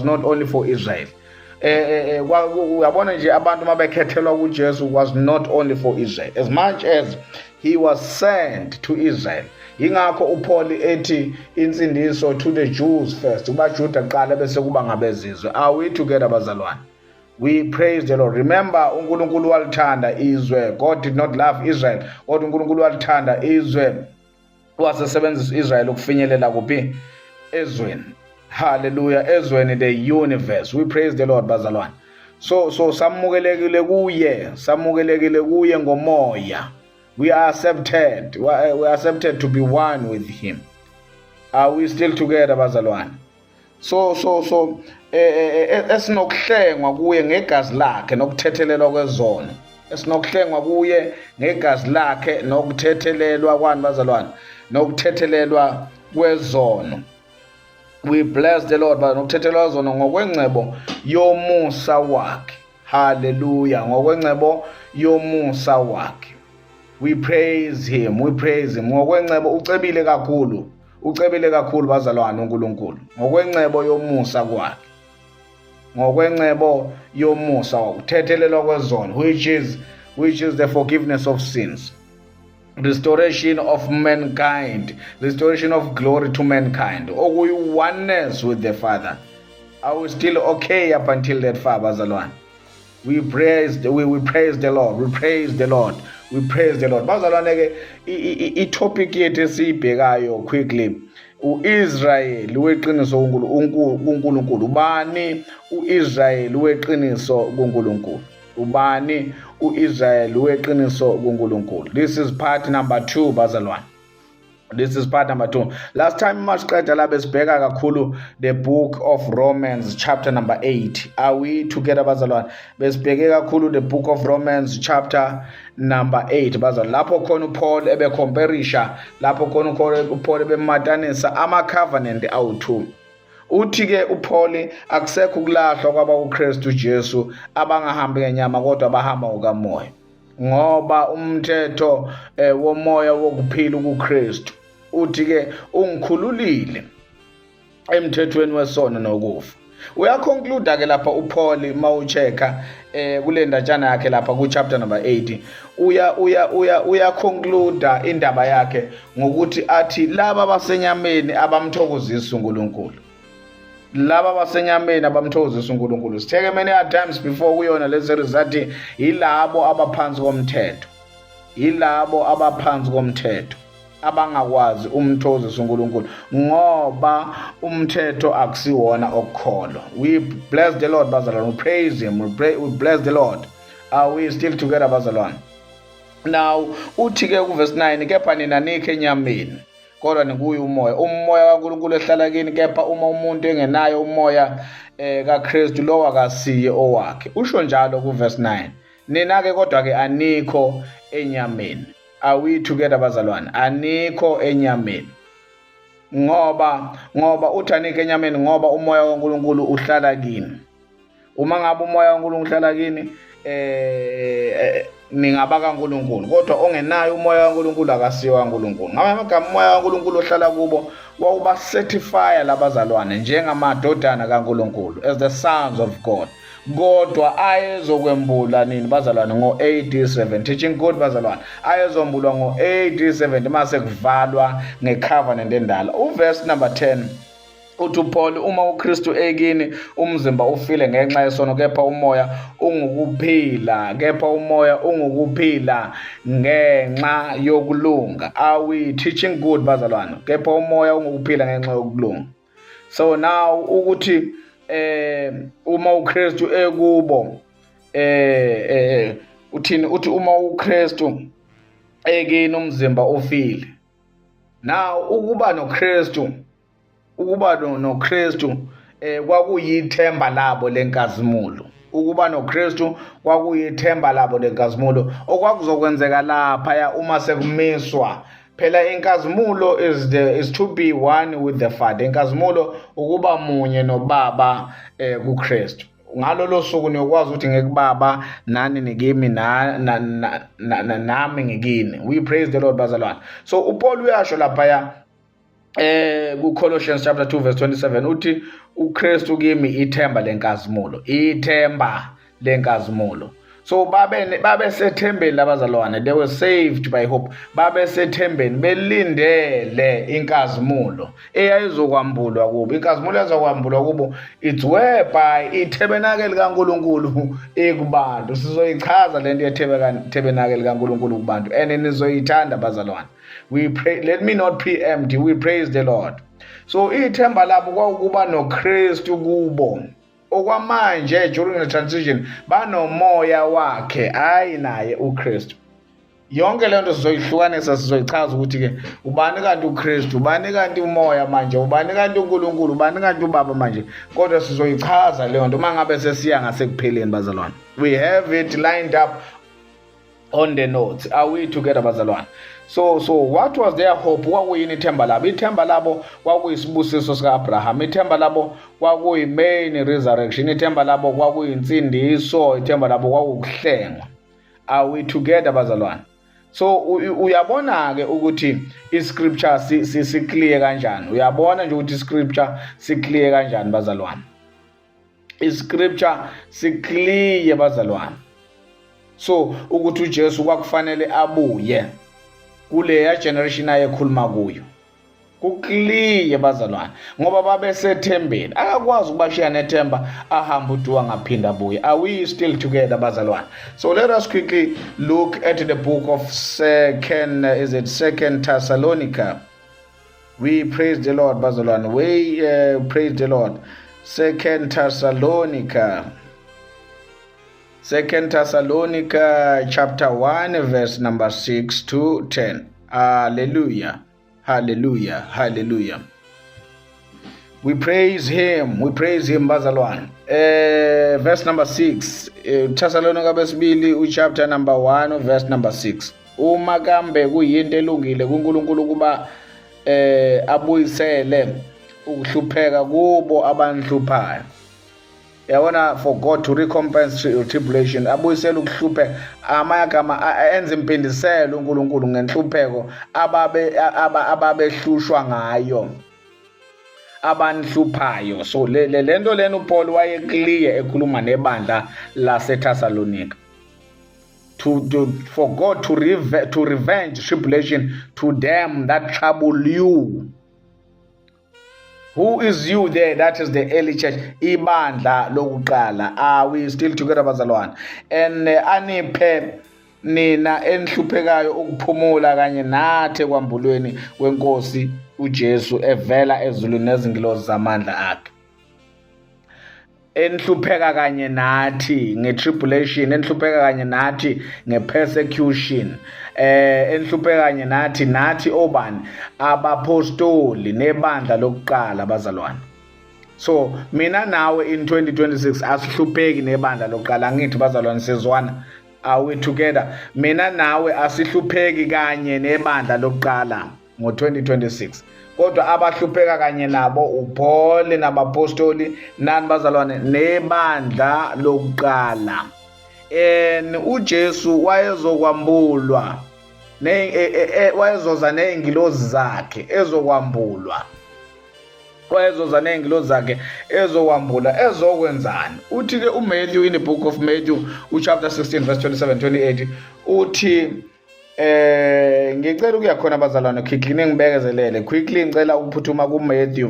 not only for Israel. Uyabona nje abantu mabekhethelwa kuJesu was not only for Israel as much as he was sent to Israel. Ingakho uPaul ethi insindiso to the Jews first, kubaJuda kuqala bese kuba ngabezizwe. Are we together bazalwane? We praise the Lord. Remember uNkulunkulu walithanda izwe. God did not love Israel. Kodwa uNkulunkulu walithanda izwe. Wasebenzisa Israel ukufinyelela kuphi? Ezweni. Hallelujah. Ezweni the universe. We praise the Lord bazalwane. So samukelekile kuye ngomoya. We are accepted. We are accepted to be one with him. Are we still together bazalwane? So esinokuhlengwa kuye ngegazi lakhe nokuthethelelwa kwezono. Esinokuhlengwa kuye ngegazi lakhe nokuthethelelwa kwani bazalwane? Nokuthethelelwa kwezono. We bless the Lord nokuthethelelwa kwezono ngokwengcebo yomusa wakhe. Hallelujah. Ngokwengcebo yomusa wakhe. We praise him. Ngokwengcebo ucebile kakhulu bazalwane uNkulunkulu. Ngokwengcebo yomusa kwakhe. Ngokwengcebo yomusa wakhe. Uthethelelwa kwezono which is the forgiveness of sins. Restoration of mankind. Restoration of glory to mankind. Okuyi oneness with the Father. Are we still okay up until that far bazalwane? We praise the Lord. Bazalwane ke i-topic yethu esiyibhekayo quickly. U-Israel weqiniso kuNkulunkulu. Ubani u-Israel weqiniso kuNkulunkulu? Ubani u-Israel weqiniso kuNkulunkulu? This is part number 2 bazalwane. This is part number 2. Last time masiqeda la besibheka kakhulu the book of Romans chapter number 8. Are we together bazalwane? Besibheke kakhulu the book of Romans chapter number 8 bazalwane. Lapho khona uPaul ebecomparisha, lapho khona uPaul ebematanisa ama covenant awu2. Uthi ke uPaul akusekho ukulahlwa kwaba uKristu Jesu abangahambi ngenyama kodwa bahamba ngokamoya. Ngoba umthetho womoya wokuphila kuKristu uthi ke ungikhululile emthethweni wesono nokufa. Uyaconclude ke lapha uPaul mawucheka kule ndatshana yakhe lapha ku chapter number 8 uyaconclude indaba yakhe ngokuthi athi laba basenyameni abamthokozisa uNkulunkulu. Laba basenyameni abamthokozisa uNkulunkulu. Sitheke many times before kuyona le series athi yilabo abaphansi komthetho. Yilabo abaphansi komthetho abangakwazi umthozisa uNkulunkulu ngoba umthetho akusiwona okukholwa. We bless the Lord bazalwane. We praise him. We bless the Lord. Are we still together bazalwane? Now uthi ke ku verse 9 kepha nina nikho enyameni kodwa ninguye umoya. Umoya kaNkulunkulu ehlala kini kepha uma umuntu engenayo umoya kaKristu lo akasiye owakhe. Usho njalo ku verse 9. Nina ke kodwa ke anikho enyameni. Are we together bazalwane? Anikho enyameni. Ngoba uthi anikho enyameni ngoba umoya kaNkulunkulu uhlala kini. Uma ngabe umoya kaNkulunkulu uhlala kini ningaba kaNkulunkulu kodwa ongenayo umoya kaNkulunkulu akasiwa kaNkulunkulu. Ngabe amagama umoya kaNkulunkulu ohlala kubo wawuba certify labazalwane njengamadodana kaNkulunkulu as the sons of God. Kodwa ayezokwembula nini bazalwane ngo AD 7 teaching good bazalwane ayezombulwa ngo AD 7 mase kuvalwa ngecovenant endala. Uverse number 10 uthi uPaul uma uKristu ekini umzimba ufile ngenxa yesono kepha umoya ungukuphila ngenxa yokulunga. Are we teaching good bazalwane? Kepha umoya ungukuphila ngenxa yokulunga. So now ukuthi uma uKristu ekubo uthini uthi uma uKristu ekini umzimba ofile. Now ukuba noKristu kwakuyithemba labo lenkazimulo. Ukuba noKristu kwakuyithemba labo lenkazimulo okwakuzokwenzeka lapha uma sekumiswa. Phela inkazimulo is to be one with the Father. Inkazimulo ukuba munye noBaba kuKristu. Ngalolo suku niyokwazi ukuthi ngekubaba nani nikimi nami ngikini. We praise the Lord bazalwane. So uPaul uyasho lapha kuColossians chapter 2 verse 27 uthi uKristu kimi ithemba lenkazimulo. So babe sethembeni labazalwane. They were saved by hope. Babe sethembeni belindele inkazimulo eyayizokwambulwa kubo. Inkazimulo eyayizokwambulwa kubo it's whereby itabernacle kaNkulunkulu ekubantu. Sizoyichaza lento yetabernacle kaNkulunkulu kubantu and nizoyithanda bazalwane. We pray, let me not preempt, we praise the Lord. So ithemba labo kwakuba noKristu kubo. Okwamanje during the transition banomoya wakhe hayi naye uKristu. Yonke lento sizoyihlukanisa sizoyichaza ukuthi ke ubani kanti uKristu, ubani kanti umoya manje, ubani kanti uNkulunkulu, ubani kanti uBaba manje. Kodwa sizoyichaza leyo nto mangabe sesiya ngasekupheleni bazalwane. We have it lined up on the notes. Are we together bazalwane? So what was their hope? Kwakuyini ithemba labo? Ithemba labo kwakuyisibusiso sikaAbraham. Ithemba labo kwakuyi-main resurrection. Ithemba labo kwakuyinsindiso. Ithemba labo kwakukuhlengwa. Are we together bazalwane? So uyabona ke ukuthi iscripture si-clear kanjani. Uyabona nje ukuthi iscripture si-clear kanjani bazalwane. Iscripture si-clear bazalwane. So ukuthi uJesu kwakufanele abuye kuleya generation ayekhuluma kuyo. Kukliye bazalwane ngoba babesethembeni. Akakwazi ukubashiya nethemba ahamba uDuwa ngaphinda abuye. Are we still together bazalwane? So let us quickly look at the book of Second Thessalonica. We praise the Lord bazalwane. We praise the Lord. Second Thessalonica chapter 1 verse number 6 to 10. Hallelujah. Hallelujah. Hallelujah. We praise him bazalwane. Verse number 6. Thessalonica besibili chapter number 1 verse number 6. Uma kambe kuyinto elungile kuNkulunkulu kuba abuyisele ukuhlupheka kubo abanhluphayo. Yabona, for God to recompense tribulation, abuyisela ukuhlupheka amagama enza impindiselo uNkulunkulu ngenhlupheko ababehlushwa ngayo abanhluphayo. So lento lena uPaul wayeclear ekhuluma nebandla laseThessalonica for God to revenge tribulation to them that trouble you. Who is you there? That is the early church. Ibandla lokuqala. Are we still together bazalwane? And aniphe nina enhluphekayo ukuphumula kanye nathi kwambulweni wenkosi uJesu evela ezulwini nezingilosi zamandla akhe. Enhlupheka kanye nathi ngetribulation, enhlupheka kanye nathi ngepersecution, enhlupheka kanye nathi obani abapostoli nebandla lokuqala bazalwane. So mina nawe in 2026 asihlupheki nebandla lokuqala. Ngithi bazalwane sizwana. Are we together? Mina nawe asihlupheki kanye nebandla lokuqala ngo-2026. Kodwa abahlupheka kanye nabo uPaul nabapostoli nani bazalwane nebandla lokuqala. uJesu wayezokwambulwa wayezoza ney'ngilosi zakhe ezokwambulwa. Wayezoza ney'ngilosi zakhe ezokwambula ezokwenzani. Uthi-ke uMatthew in the book of Matthew chapter 16 verse 27-28 uthi ngicela ukuya khona bazalwane quickly ningibekezelele quickly ngicela ukuphuthuma kuMatthew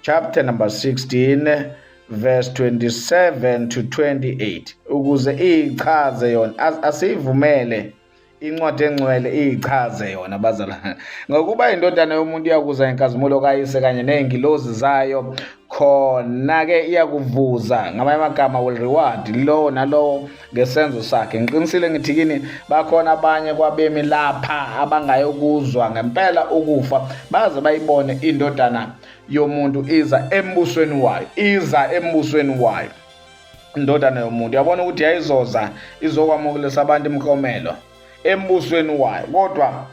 chapter number 16 verse 27-28 ukuze ichaze yona asivumele incwadi engcwele ichaze yona bazalwane. Ngokuba indodana yomuntu iyakuza inkazimulo kayise kanye nezingilozi zayo, khona ke iyakuvuza ngamanye amagama will reward lo nalowo ngesenzo sakhe. Ngiqinisile ngithi kini bakhona abanye kwabemi lapha abangayokuzwa ngempela ukufa baze bayibone indodana yomuntu iza embusweni wayo, indodana yomuntu. Yabona ukuthi yayizoza izokwamukelisa abantu imiklomelo embusweni wayo. Kodwa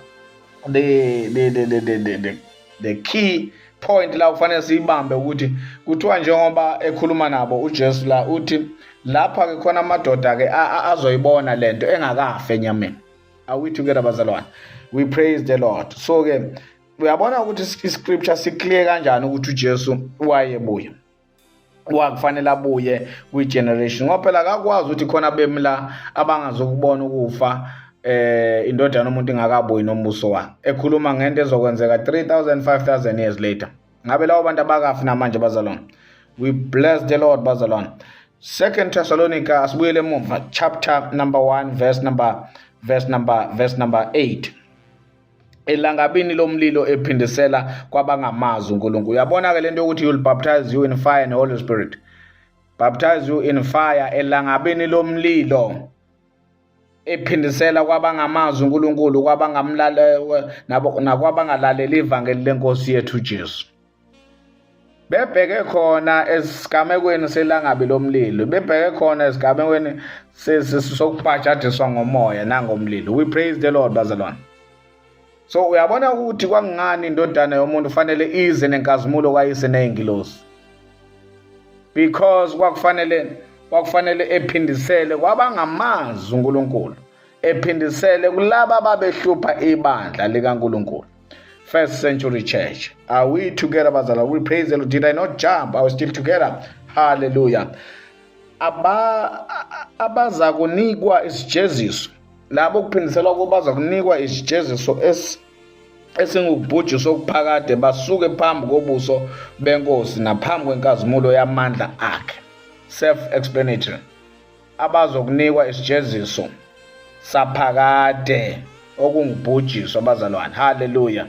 the key point la kufanele siyibambe ukuthi kuthiwa njengoba ekhuluma nabo uJesu la uthi lapha ke khona amadoda ke azoyibona lento engakafe enyameni. Are we together bazalwane? We praise the Lord. So ke uyabona ukuthi iscripture siclear kanjani ukuthi uJesu wayebuya, wakufanele abuye kwi-generation ngoba phela akakwazi ukuthi khona bemla abangazokubona ukufa indodana yomuntu ingakabuyi nombuso wakhe. Ekhuluma ngento ezokwenzeka 3000 5000 years later. Ngabe lawo bantu abakafi namanje bazalwane. We bless the Lord bazalwane. 2 Thessalonica asibuyele emuva chapter number 1 verse number 8. Elangabini lomlilo ephindisela kwabangamazi uNkulunkulu. Uyabona ke lento ukuthi will baptize you in fire and Holy Spirit. Baptize you in fire elangabini lomlilo ephindisela kwabangamazi uNkulunkulu, kwabangamlaleli nakwabangalaleli ivangeli lenkosi yethu Jesu. Bebheke khona esigamekweni selangabi lomlilo, bebheke khona esigamekweni sokubhajadiswa ngomoya nangomlilo. We praise the Lord bazalwane. So uyabona ukuthi kwangani indodana yomuntu fanele ize nenkazimulo kayise nezingilosi, because kwakufanele ephindisele kwabangamazi uNkulunkulu, ephindisele kulabo ababehlupha ibandla likaNkulunkulu. First century church. Are we together bazalwane? We praise the Lord. Did I not jump? I was still together. Hallelujah. Abaza kunikwa isijeziso, labo kuphindiselwa kubaza kunikwa isijeziso esingubhujiswa okuphakade basuke phambi kobuso benkosi naphambi kwenkazimulo yamandla akhe. Self-explanatory. Abazokunikwa isijeziso saphakade okungubhujiswa bazalwane. Hallelujah.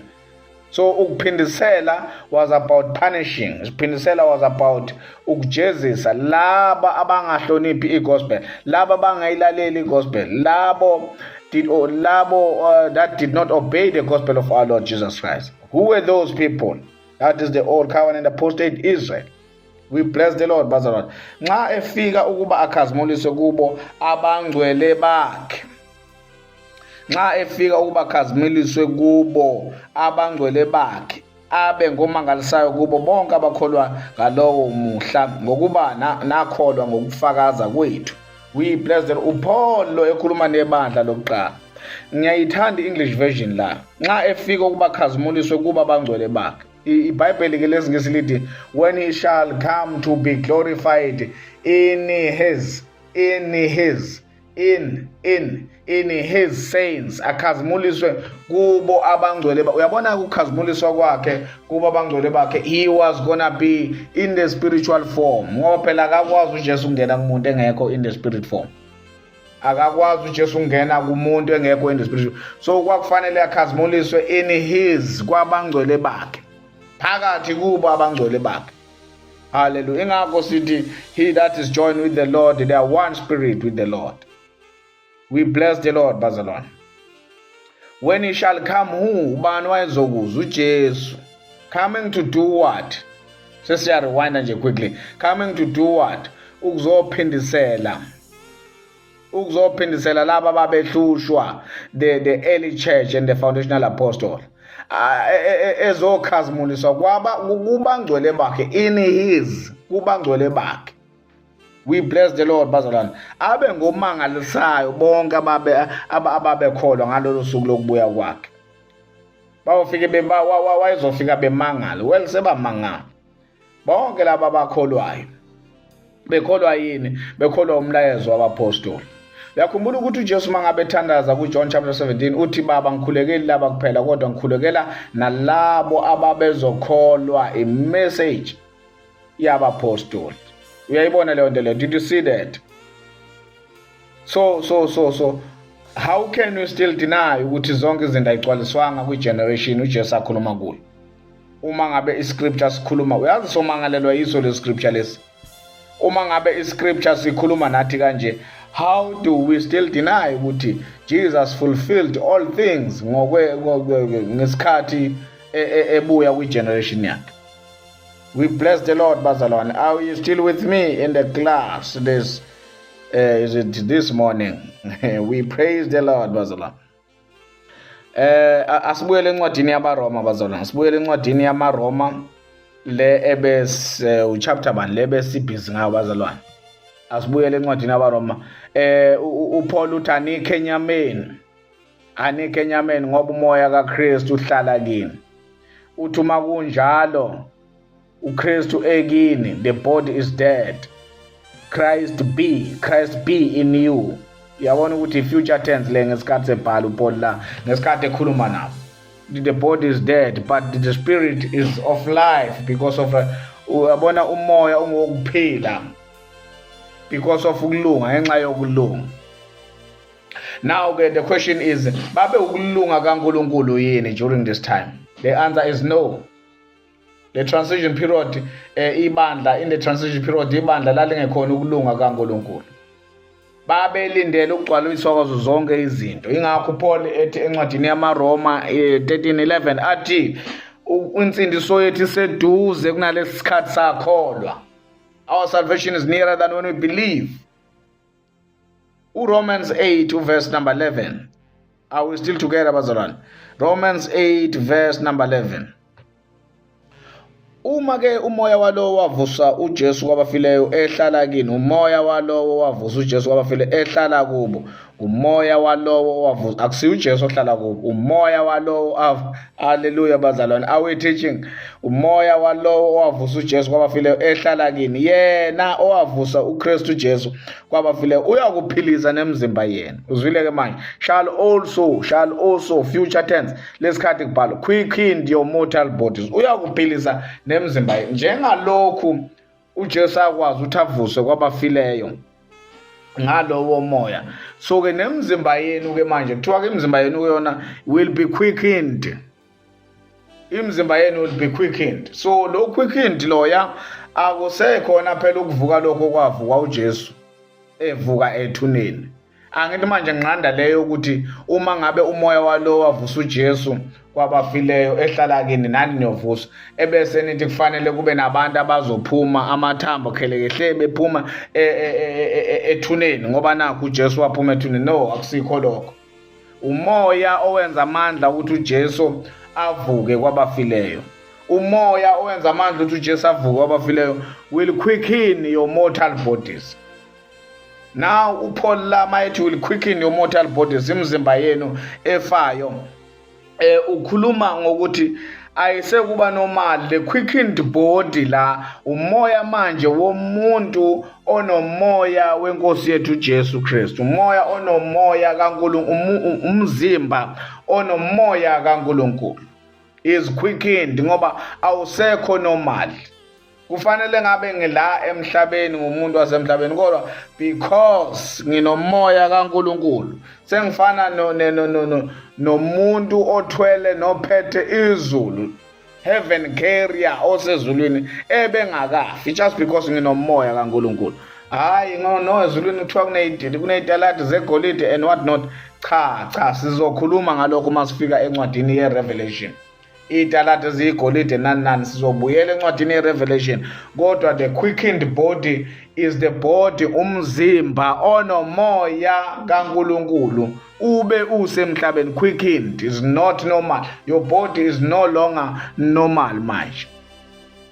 So ukuphindisela was about punishing. Ukuphindisela was about ukujezisa laba abangahloniphi igospel, laba abangayilaleli igospel, labo that did not obey the gospel of our Lord Jesus Christ. Who were those people? That is the old covenant apostate Israel. We bless the Lord bazalwane. Nxa efika ukuba akhazimuliswe kubo abangcwele bakhe, nxa efika ukuba khazimuliswe kubo abangcwele bakhe, abe ngomangalisayo kubo bonke abakholwa ngalowo muhla ngokuba nakholwa ngokufakaza kwethu. We bless the uPaul lo ekhuluma nebandla lokuqala. Ngiyayithanda English version la. Nxa efika ukuba khazimuliswe kuba abangcwele bakhe. iBhayibheli ke lesingisi lithi when he shall come to be glorified in his saints, akhazimuliswe kubo abangcwele. Uyabona ukukhazimuliswa kwakhe kubo abangcwele bakhe, he was gonna be in the spiritual form. Ngoba phela akakwazi uJesu ungena kumuntu engekho in the spirit form, akakwazi uJesu ungena kumuntu engekho in the spirit. So kwakufanele akhazimuliswe in his, kwabangcwele bakhe, phakathi kubo abangcwele bakhe. Hallelujah. Ingakho sithi he that is joined with the Lord, they are one spirit with the Lord. We bless the Lord bazalwane. When he shall come, who ubani wayezokuza? uJesu. Coming to do what? Sesiya rewind nje quickly. Coming to do what? Ukuzophindisela laba ababehlushwa, the early church and the foundational apostle. Ezokhazimuliswa kubangcwele bakhe in his, kubangcwele bakhe. We bless the Lord bazalwane. Abe ngomangalisayo bonke ababekholwa ngalolu suku lokubuya kwakhe. Bawofike wayezofika bemangala. Well sebamangala bonke laba abakholwayo. Bekholwa yini? Bekholwa umlayezo wabapostoli. Uyakhumbula ukuthi uJesu mangabe ethandaza kuJohn chapter 17 uthi baba ngikhulekeli laba kuphela kodwa ngikhulekela nalabo ababezokholwa imessage yabapostoli. Uyayibona leyo nto leyo? Did you see that? So How can we still deny ukuthi zonke izinto ayigcwaliswanga kwi-generation uJesu akhuluma kuyo? Uma ngabe iscripture sikhuluma, uyazi somangalelwa yiso le scripture lesi. Uma ngabe iscripture sikhuluma nathi kanje, how do we still deny ukuthi Jesus fulfilled all things ngesikhathi ebuya kwi-generation yakhe? We bless the Lord, bazalwane. Are you still with me in the class this morning? We praise the Lord, bazalwane. Asibuyele encwadini yabaRoma, bazalwane. Asibuyele encwadini yabaRoma le chapter 1 le besibhizi ngayo, bazalwane. Asibuyele encwadini yabaRoma. uPaul uthi anikho enyameni ngoba umoya kaKristu uhlala kini. Uthi uma kunjalo uKristu ekini, the body is dead. Christ be in you. Uyabona ukuthi future tense le ngesikhathi sebhala uPaul la ngesikhathi ekhuluma nabo. The body is dead but the spirit is of life because of uyabona umoya ungokuphila because of ukulunga, ngenxa yokulunga. Now the question is, babe ukulunga kaNkulunkulu yini during this time? The answer is no. The transition period in the transition period ibandla lalingekhona ukulunga kaNkulunkulu. Babe lindele ukugcwaliswa kwazo zonke izinto. Ingakho Paul ethi encwadini yamaRoma 13:11 athi insindiso yethu iseduze kunalesi sikhathi sakholwa. Our salvation is nearer than when we believe. Romans 8 verse number 11. Are we still together, bazalwane? Romans 8 verse number 11. Uma ke umoya walowo wavusa uJesu kwabafileyo ehlala kini, umoya walowo wavusa uJesu kwabafileyo ehlala kubo, umoya walowo wavusa, akusiyo uJesu ohlala kubo, umoya walowo haleluya bazalwane. Are we teaching? Umoya walowo wavusa uJesu kwabafileyo ehlala kini, yena owavusa uKristu Jesu kwabafileyo uyakuphiliza nemizimba yenu. Uzwile ke manje? Shall also future tense lesikhathi kubhalwa quicken your mortal bodies. Uyakuphiliza nemizimba yenu njengalokhu uJesu akwazi ukuthi avuse kwabafileyo ngalowo moya. So ke nemizimba yenu ke manje kuthiwa ke imizimba yenu yona will be quickened. Imizimba yenu will be quickened. So lo quickened loya akusekhona phela ukuvuka lokho kwavuka uJesu evuka ethuneni. Angithi manje nqanda leyo ukuthi uma ngabe umoya walo wavusa uJesu kwabafileyo ehlala kini nani niyovusa, ebese nithi kufanele kube nabantu abazophuma amathambo khelekehle bephuma ethuneni ngoba nakho uJesu waphuma ethuneni. No, akusikho lokho. Umoya owenza amandla ukuthi uJesu avuke kwabafileyo. Umoya owenza amandla ukuthi uJesu avuke kwabafileyo will quicken your mortal bodies. Now uPaul la mayethi will quicken your mortal bodies, imizimba yenu efayo, ukhuluma ngokuthi ayisekuba normal. The quickened body la umoya manje womuntu onomoya wenkosi yethu Jesu Kristu, umoya onomoya kaNkulunkulu, umzimba onomoya kaNkulunkulu is quickened ngoba awusekho normal. Kufanele ngabe ngila emhlabeni ngumuntu wasemhlabeni, kodwa because nginomoya kaNkulunkulu sengifana nomuntu othwele nophethe izulu, heaven carrier osezulwini ebengakafi, just because nginomoya kaNkulunkulu. Hayi no ezulwini kuthiwa kuney'taladi zegolide and what not. Cha sizokhuluma ngalokho masifika encwadini ye-Revelation. Iy'taladi eziyigolide nani sizobuyela encwadini ye-Revelation. Kodwa the quickened body is the body, umzimba onomoya kaNkulunkulu ube usemhlabeni. Quickened is not normal. Your body is no longer normal manje,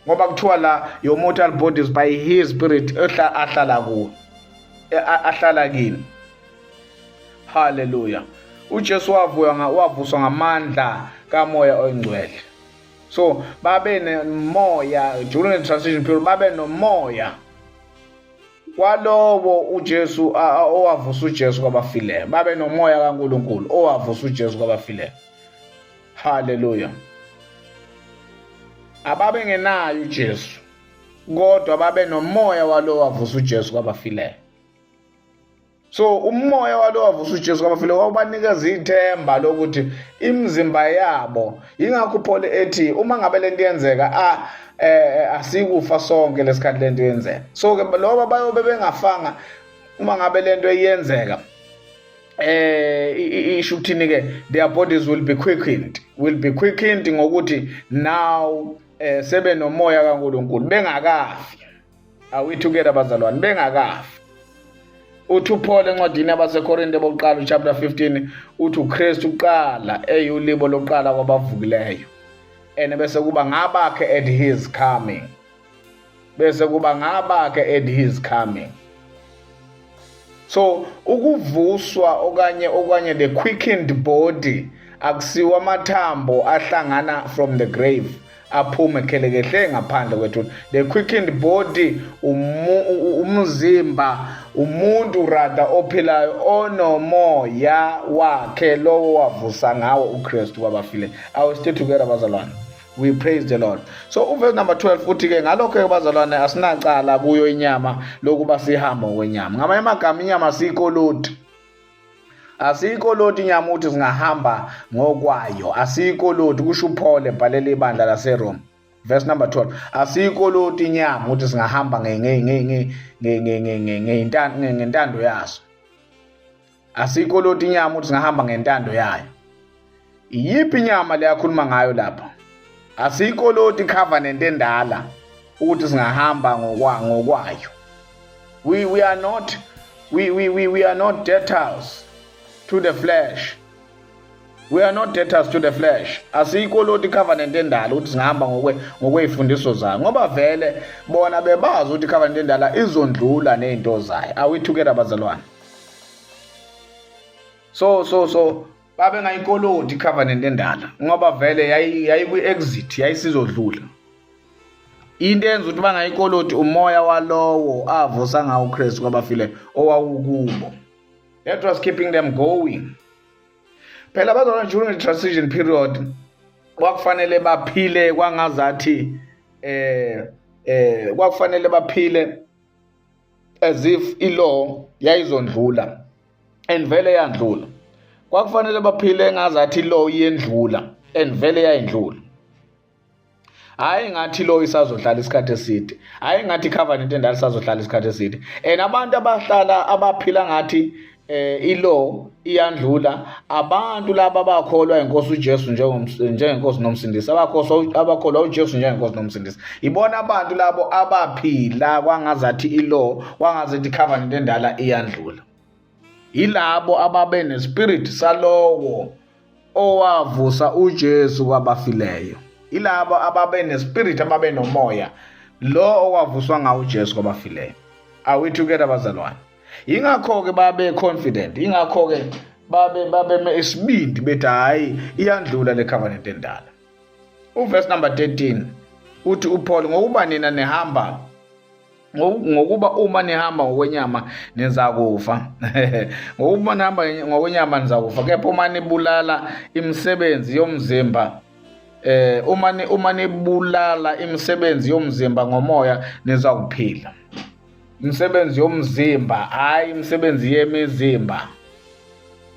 ngoba kuthiwa la your mortal bodies by his spirit ahlala kuwo, ahlala kini. Hallelujah. uJesu wavuswa ngamandla kamoya oyingcwele. So babe nomoya during the transition period, babe nomoya kwalowo uJesu owavusa uJesu kwabafileyo, babe nomoya kaNkulunkulu owavusa uJesu kwabafileyo. Hallelujah. Ababe ngenayo uJesu, kodwa babe nomoya walo wavusa uJesu kwabafileyo. So umoya walo wavusa uJesu kwabafile wabanikeza ithemba lokuthi imizimba yabo ingakho Paul ethi uma ngabe lento yenzeka asikufa sonke lesikhathi lento yenzeka. So ke loba bayobe bengafanga uma ngabe lento iyenzeka isho ukuthini ke their bodies will be quickened ngokuthi now sebe nomoya kaNkulunkulu bengakafi. Are we together bazalwane? Bengakafi. Uthi uPaul encwadini yabaseKorinte bokuqala chapter 15 uthi uKristu uqala eyulibo lokuqala kwabavukileyo bese kuba ngabakhe at his coming. So ukuvuswa okanye the quickened body akusiwa amathambo ahlangana from the grave aphume khelekehle ngaphandle kwethu. The quickened body umzimba umuntu rather ophilayo onomoya wakhe lowo wavusa ngawo uKristu kwabafile. Are we still together bazalwane? We praise the Lord. So verse number 12 uthi ke ngalokho ke bazalwane asinacala kuyo inyama lokuba sihamba ngokwenyama. Ngamanye amagama inyama asiyikoloti inyama uthi singahamba ngokwayo. Asiyikoloti kusho uPaul ebhalela ibandla laseRome. Verse number 12 asiyikoloti inyama uthi singahamba ngentando yaso. Asiyikoloti inyama uthi singahamba ngentando yayo. Iyiphi inyama le yakhuluma ngayo lapha? Asiyikoloti covenant endala ukuthi singahamba ngokwayo. We are not debtors to the flesh. We are not debtors to the flesh. Asiyikoloti covenant endala ukuthi singahamba ngokwezifundiso zayo ngoba vele bona bebazi ukuthi covenant endala izondlula nezinto zayo. Are we together bazalwane? So babe ngayikoloti covenant endala ngoba vele yayi kwi-exit yayisizodlula. Into enza ukuthi bangayikoloti umoya walowo avusa ngawo uKristu kwabafile owawukubo. That was keeping them going. Phela bazalwane during the transition period kwakufanele baphile kwangazathi kwakufanele baphile as if ilaw yayizondlula and vele yandlula. Kwakufanele baphile ngazathi law iyendlula and vele yayindlula. Hayi ngathi law isazohlala isikhathi eside. Hayi ngathi covenant endala isazohlala isikhathi eside. Abantu abaphila ngathi ilaw iyandlula abantu laba abakholwa inkosi uJesu njengenkosi nomsindisi abakholwa uJesu njengenkosi nomsindisi ibona abantu labo abaphila kwangazathi ilaw kwangazathi covenant endala iyandlula. Ilabo ababe nespirit salowo owavusa uJesu kwabafileyo. Ilabo ababe nespirit ababe nomoya lo owavuswa ngawo uJesu kwabafileyo. Are we together bazalwane? Ingakho ke babe confident, ingakho ke babe isibindi bethi hayi iyandlula le covenant endala. Uverse number 13 uthi uPaul ngokuba nina nehamba ngokuba uma nihamba ngokwenyama nizakufa. Ngokuba nihamba ngokwenyama nizakufa. Kepha uma nibulala imisebenzi yomzimba uma nibulala imisebenzi yomzimba ngomoya nizakuphila. Imisebenzi yomzimba hayi imisebenzi yemizimba.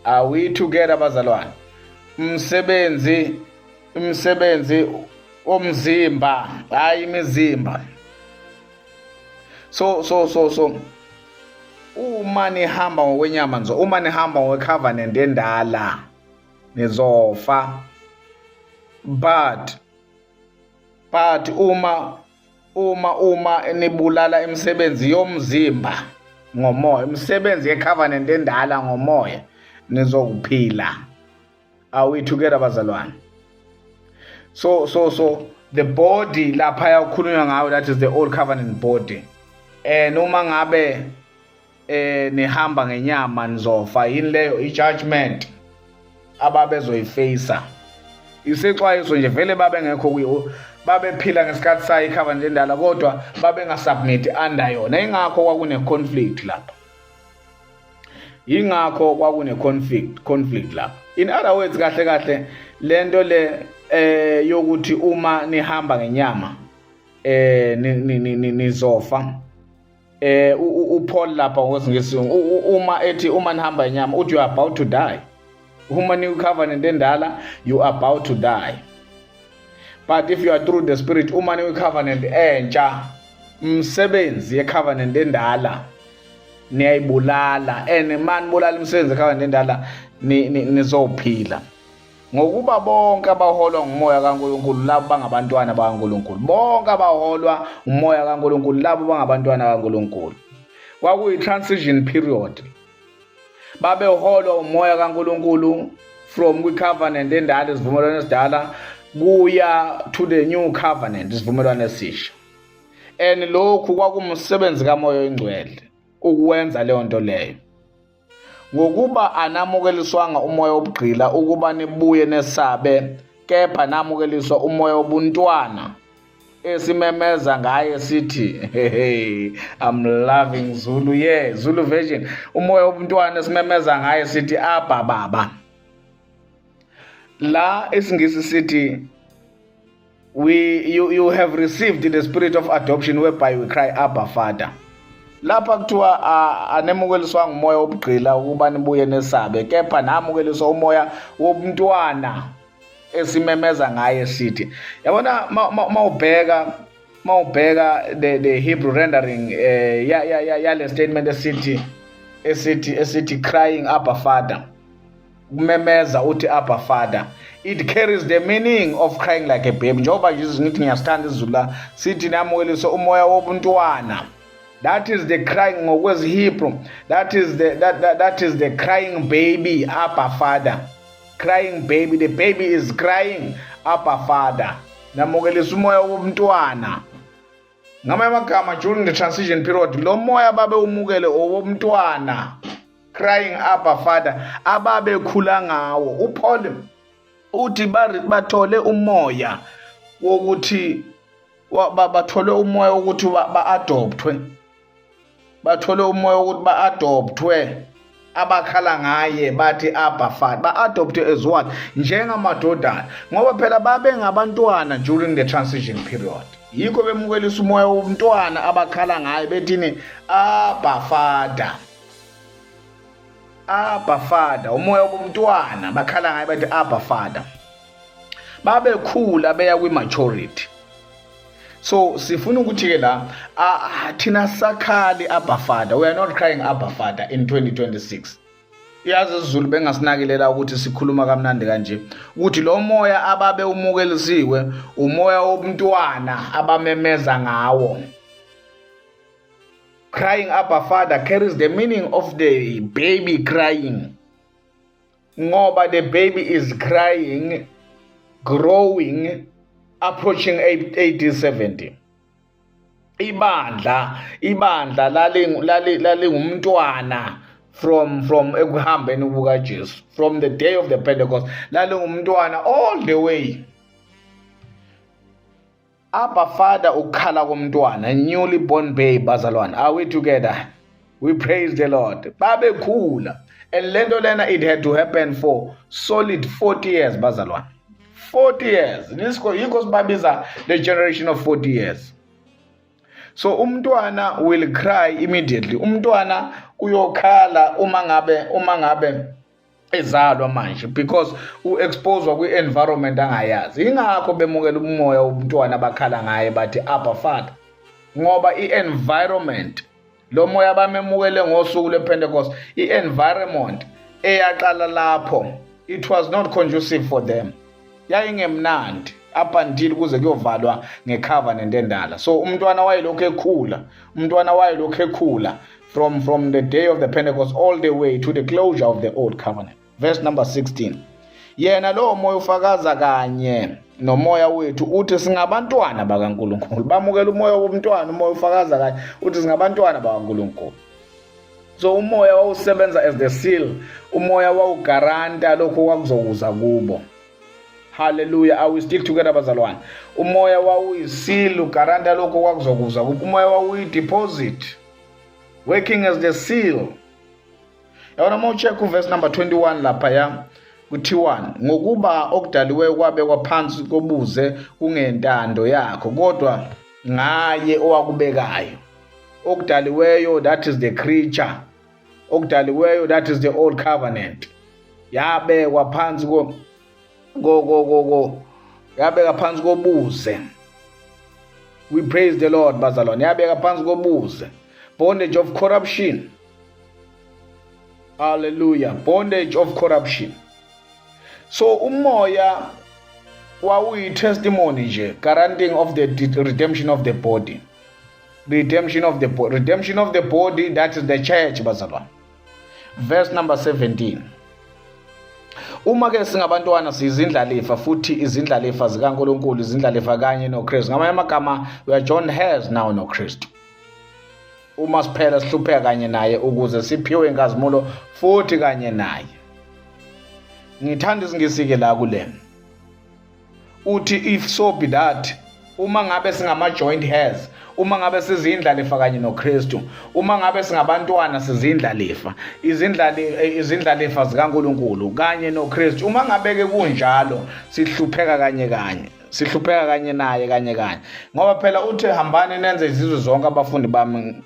Are we together bazalwane? Imisebenzi omzimba hayi imizimba. So uma nihamba ngokwenyama uma nihamba ngokwecovenant endala nizofa. But uma nibulala imisebenzi yomzimba ngomoya, imisebenzi yecovenant endala ngomoya nizokuphila. Are we together bazalwane? So the body lapha yakhulunywa ngayo, that is the old covenant body. Noma ngabe nihamba ngenyama nizofa. Yini leyo i-judgment ababezoyifacea. Isexwayiso nje vele babengekho kuyo, babephila ngesikhathi sayo icovenant endala kodwa babengasubmit under yona. Ingakho kwakune-conflict lapha. Ingakho kwakune-conflict lapha. In other words kahle lento le yokuthi uma nihamba ngenyama nizofa. uPaul lapha ngokwesingisungu uma ethi uma nihamba inyama uthi you are about to die. Uma new covenant endala you are about to die. But if you are through the spirit, uma new covenant entsha, umsebenzi yecovenant endala niyayibulala, and man bulala umsebenzi yecovenant endala nizophila. Ngokuba bonke abaholwa ngumoya kaNkulunkulu labo bangabantwana bakaNkulunkulu. Bonke abaholwa umoya kaNkulunkulu labo bangabantwana bakaNkulunkulu. Kwakuyi transition period. Babeholwa umoya kaNkulunkulu from kwi-covenant endala, isivumelwano esidala, kuya to the new covenant, isivumelwano esisha. And lokhu kwakumsebenzi kaMoya oNgcwele ukwenza leyo nto leyo. Ngokuba anamukeliswanga umoya wobugqila ukuba nibuye nesabe, kepha namukeliswa umoya wobuntwana esimemeza ngaye sithi hey, I'm loving Zulu, yeah, Zulu version. Umoya wobuntwana esimemeza ngaye sithi Abba Baba. La isingisi sithi you have received the spirit of adoption whereby we cry Abba Father. Lapha kuthiwa anemukeliswa umoya wobugqila ukuba nibuye nesabe, kepha namukeliswa umoya wobuntwana esimemeza ngaye sithi. Yabona mawubheka the Hebrew rendering yale statement esithi crying Abba Father, kumemeza uthi Abba Father, it carries the meaning of crying like a baby. Njengoba Jesus ngithi ngiyasithanda isiZulu la sithi namukeliswa umoya wobuntwana. That is the crying ngokwezi Hebrew. That is the crying baby, Abba Father. Crying baby. The baby is crying, Abba Father. Namukelisa umoya womntwana. Ngamanye amagama during the transition period, lo moya babe umukele owomntwana, crying Abba Father, ababe khula ngawo. uPaul uthi bathole umoya wokuthi bathole umoya wokuthi ba-adoptwe. Bathole umoya wokuthi ba-adoptwe, abakhala ngaye bathi Abba Father. Ba-adoptwe as what? Njengamadodana. Ngoba phela babe ngabantwana during the transition period. Yikho bemukelisa umoya womntwana abakhala ngaye bethini Abba Father. Abba Father, umoya womntwana bakhala ngaye bathi Abba Father. Babekhula beya kwi-maturity. So sifuna ukuthi ke la thina sakhali Abba Father. We are not crying Abba Father in 2026. Yazi isiZulu bengasinakelela ukuthi sikhuluma kamnandi kanje ukuthi lo moya ababe umukelisiwe umoya womntwana abamemeza ngawo. Crying Abba Father carries the meaning of the baby crying. Ngoba the baby is crying, growing, approaching 80-70. Ibandla lalingumntwana from ekuhambeni kuka Jesu, from the day of the Pentecost, lalingumntwana all the way. Abba Father ukhala komntwana, newly born babe bazalwane. Are we together? We praise the Lord. Babekhula. And lento lena it had to happen for solid 40 years bazalwane. 40 years. Yikho sibabiza the generation of 40 years. So umntwana will cry immediately. Umntwana uyokhala uma ngabe ezalwa manje, because uexposed kwi-environment angayazi. Ingakho bemukela umoya womntwana bakhala ngaye bathi Abba Father. Ngoba i-environment, lo moya bamemukele ngosuku lwePentecost, i-environment eyaqala lapho, it was not conducive for them. Yayingemnandi up until kuze kuyovalwa ngecovenant endala. So umntwana wayelokhu ekhula from the day of the Pentecost all the way to the closure of the old covenant. Verse number 16. Yena lo moya ufakaza kanye nomoya wethu uthi singabantwana bakaNkulunkulu. Bamukela umoya womntwana, umoya ufakaza kanye uthi singabantwana bakaNkulunkulu. So umoya wawusebenza as the seal, umoya wawugaranta lokho kwakuzokuza kubo. Hallelujah. Are we still together bazalwane? Umoya wawuyisil ugaranta lokho kwakuzokuza kubo. Umoya wawuyideposit, working as the seal. Yabona mawucheck verse number 21 lapha ya kuthiwani, ngokuba okudaliwe kwabekwa phansi kobuze kungentando yakho kodwa ngaye owakubekayo. okudaliweyo, that is the creature, okudaliweyo, that is the old covenant, yabekwa phansi yabeka phansi kobuze. We praise the Lord, bazalwane. Yabeka phansi kobuze. Bondage of corruption. Hallelujah. Bondage of corruption. So umoya wawuyi testimony nje, guaranteeing of the redemption of the body. Redemption of the body. Redemption of the body, that is the church, bazalwane. Verse number 17. Uma ke singabantwana sizindlalifa, futhi izindlalifa zikaNkulunkulu, izindlalifa kanye noKristu. Ngamanye amagama, we are joined heirs now noKristu. Uma siphela sihlupheka kanye naye ukuze siphiwe inkazimulo futhi kanye naye. Ngithanda isingisike la kule. Uthi if so be that, uma ngabe singama joined heirs, uma ngabe sizindlalifa kanye noKristu, uma ngabe singabantwana sizindlalifa, izindlalifa zikaNkulunkulu kanye noKristu, uma ngabe ke kunjalo sihlupheka kanye naye. Ngoba phela uthi hambani nenze izizwe zonke abafundi bami,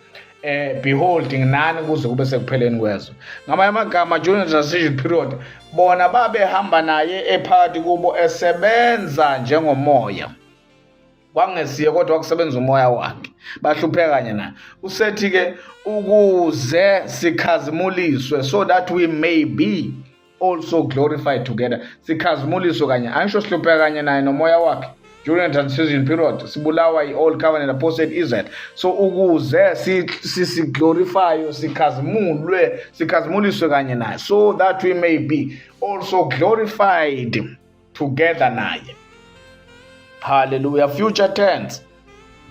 beholding nani kuze kube sekupheleni kwezwe. Ngamanye amagama, during the transition period, bona babehamba naye ephakathi kubo esebenza njengomoya. Kwangesiye kodwa kusebenza umoya wakhe, bahlupheka kanye naye. Usethi ke ukuze sikhazimuliswe, so that we may be also glorified together. Sikhazimuliswe kanye, angisho sihlupheka kanye naye nomoya wakhe. During the transition period, sibulawa i-old covenant apostate Israel. So ukuze glorify, sikhazimuliswe kanye naye, so that we may be also glorified together naye. Hallelujah. Future tense.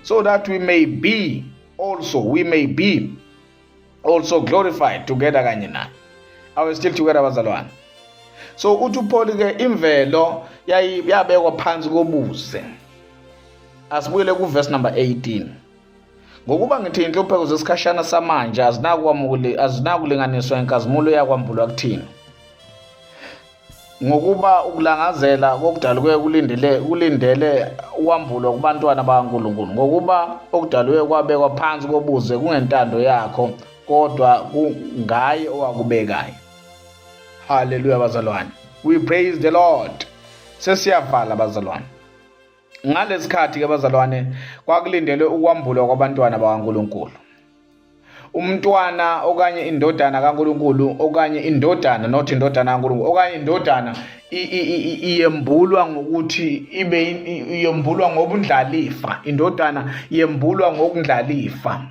So that we may be also glorified together kanye naye. Are we still together, bazalwane? So uthi uPaul ke imvelo yabekwa phansi kobuze. Asibuyele ku verse number 18. Ngokuba ngithi inhlupheko zesikhashana samanje azinakulinganiswa inkazimulo yakwambulwa kuthina. Ngokuba ukulangazela kokudalwe kulindele ukwambulwa kubantwana bakaNkulunkulu. Ngokuba okudalwe kwabekwa phansi kobuze kungentando yakho, kodwa kungaye owakubekayo. Hallelujah, bazalwane. We praise the Lord. Sesiyavala bazalwane. Ngalesikhathi ke bazalwane kwakulindele ukwambulwa kwabantwana bakaNkulunkulu. Umntwana okanye indodana kaNkulunkulu, okanye indodana, not indodana kaNkulunkulu, okanye indodana iyembulwa ngokuthi iyembulwa ngobundlalifa. Indodana iyembulwa ngokundlalifa.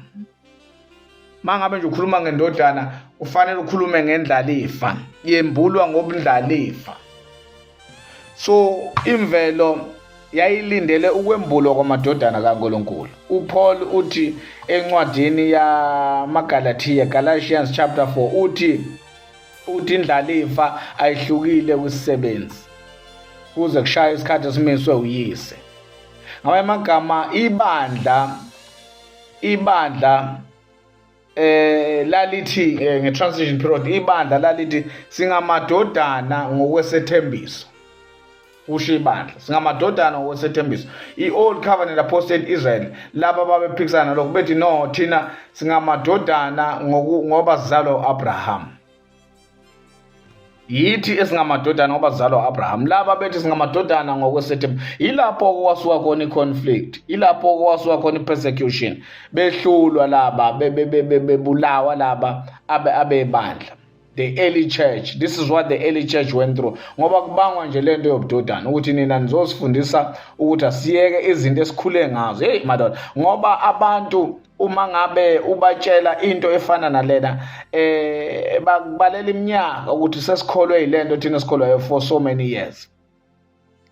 Mangabe nje ukhuluma ngendodana, ufanele ukhulume ngendlalifa. Yembulwa ngobundlalifa. So imvelo yayilindele ukwembulwa kwamadodana kaNkulunkulu. uPaul uthi encwadini yamaGalatiya, Galatians chapter 4, uthi indlalifa ayihlukile kusisebenzi kuze kushaya isikhathi esimiswe uyise. Ngamanye amagama, ibandla lalithi nge-transition period, ibandla lalithi singamadodana ngokwesethembiso. Kusho ibandla singamadodana ngokwesethembiso. I-old covenant apostate Israel laba babephikisana lokho bethi no, thina singamadodana ngoba sizalwa Abraham. Yithi esingamadodana ngoba sizalwa Abraham. Laba bethi singamadodana ngokwesethembiso. Ilapho kwasuka khona i-conflict, ilapho kwasuka khona i-persecution. Behlulwa laba, bebulawa laba abebandla. The early church. This is what the early church went through. Ngoba kubangwa nje lento yobudodana ukuthi nina nizosifundisa ukuthi asiyeke izinto esikhule ngazo. Hey madoda, ngoba abantu uma ngabe ubatshela into efana nalena bakubalela iminyaka ukuthi sesikholwe yilento thina sikholwayo for so many years.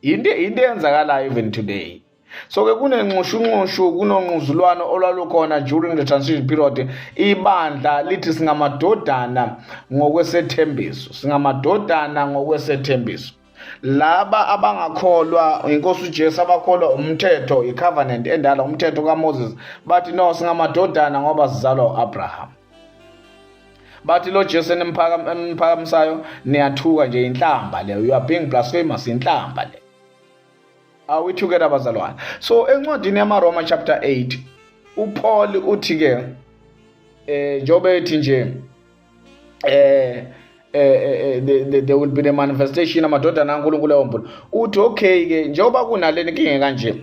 Into eyenzakalayo even today. So ke kunonquzulwano olwalukhona during the transition period. Ibandla lithi singamadodana ngokwesethembiso. Laba abangakholwa inkosi uJesu, abakholwa umthetho, i-covenant endala, umthetho kaMoses, bathi no, singamadodana ngoba sizalwa uAbraham. Bathi lo Jesu emphakamisayo niyathuka nje, inhlamba leyo, you are being blasphemous, inhlamba le. Are we together bazalwane? So encwadini yamaRoma chapter 8, uPaul uthi ke njobe ethi nje there will be the manifestation amadodana kaNkulunkulu ewombulu. Uthi okay ke njoba kunale nkinga kanje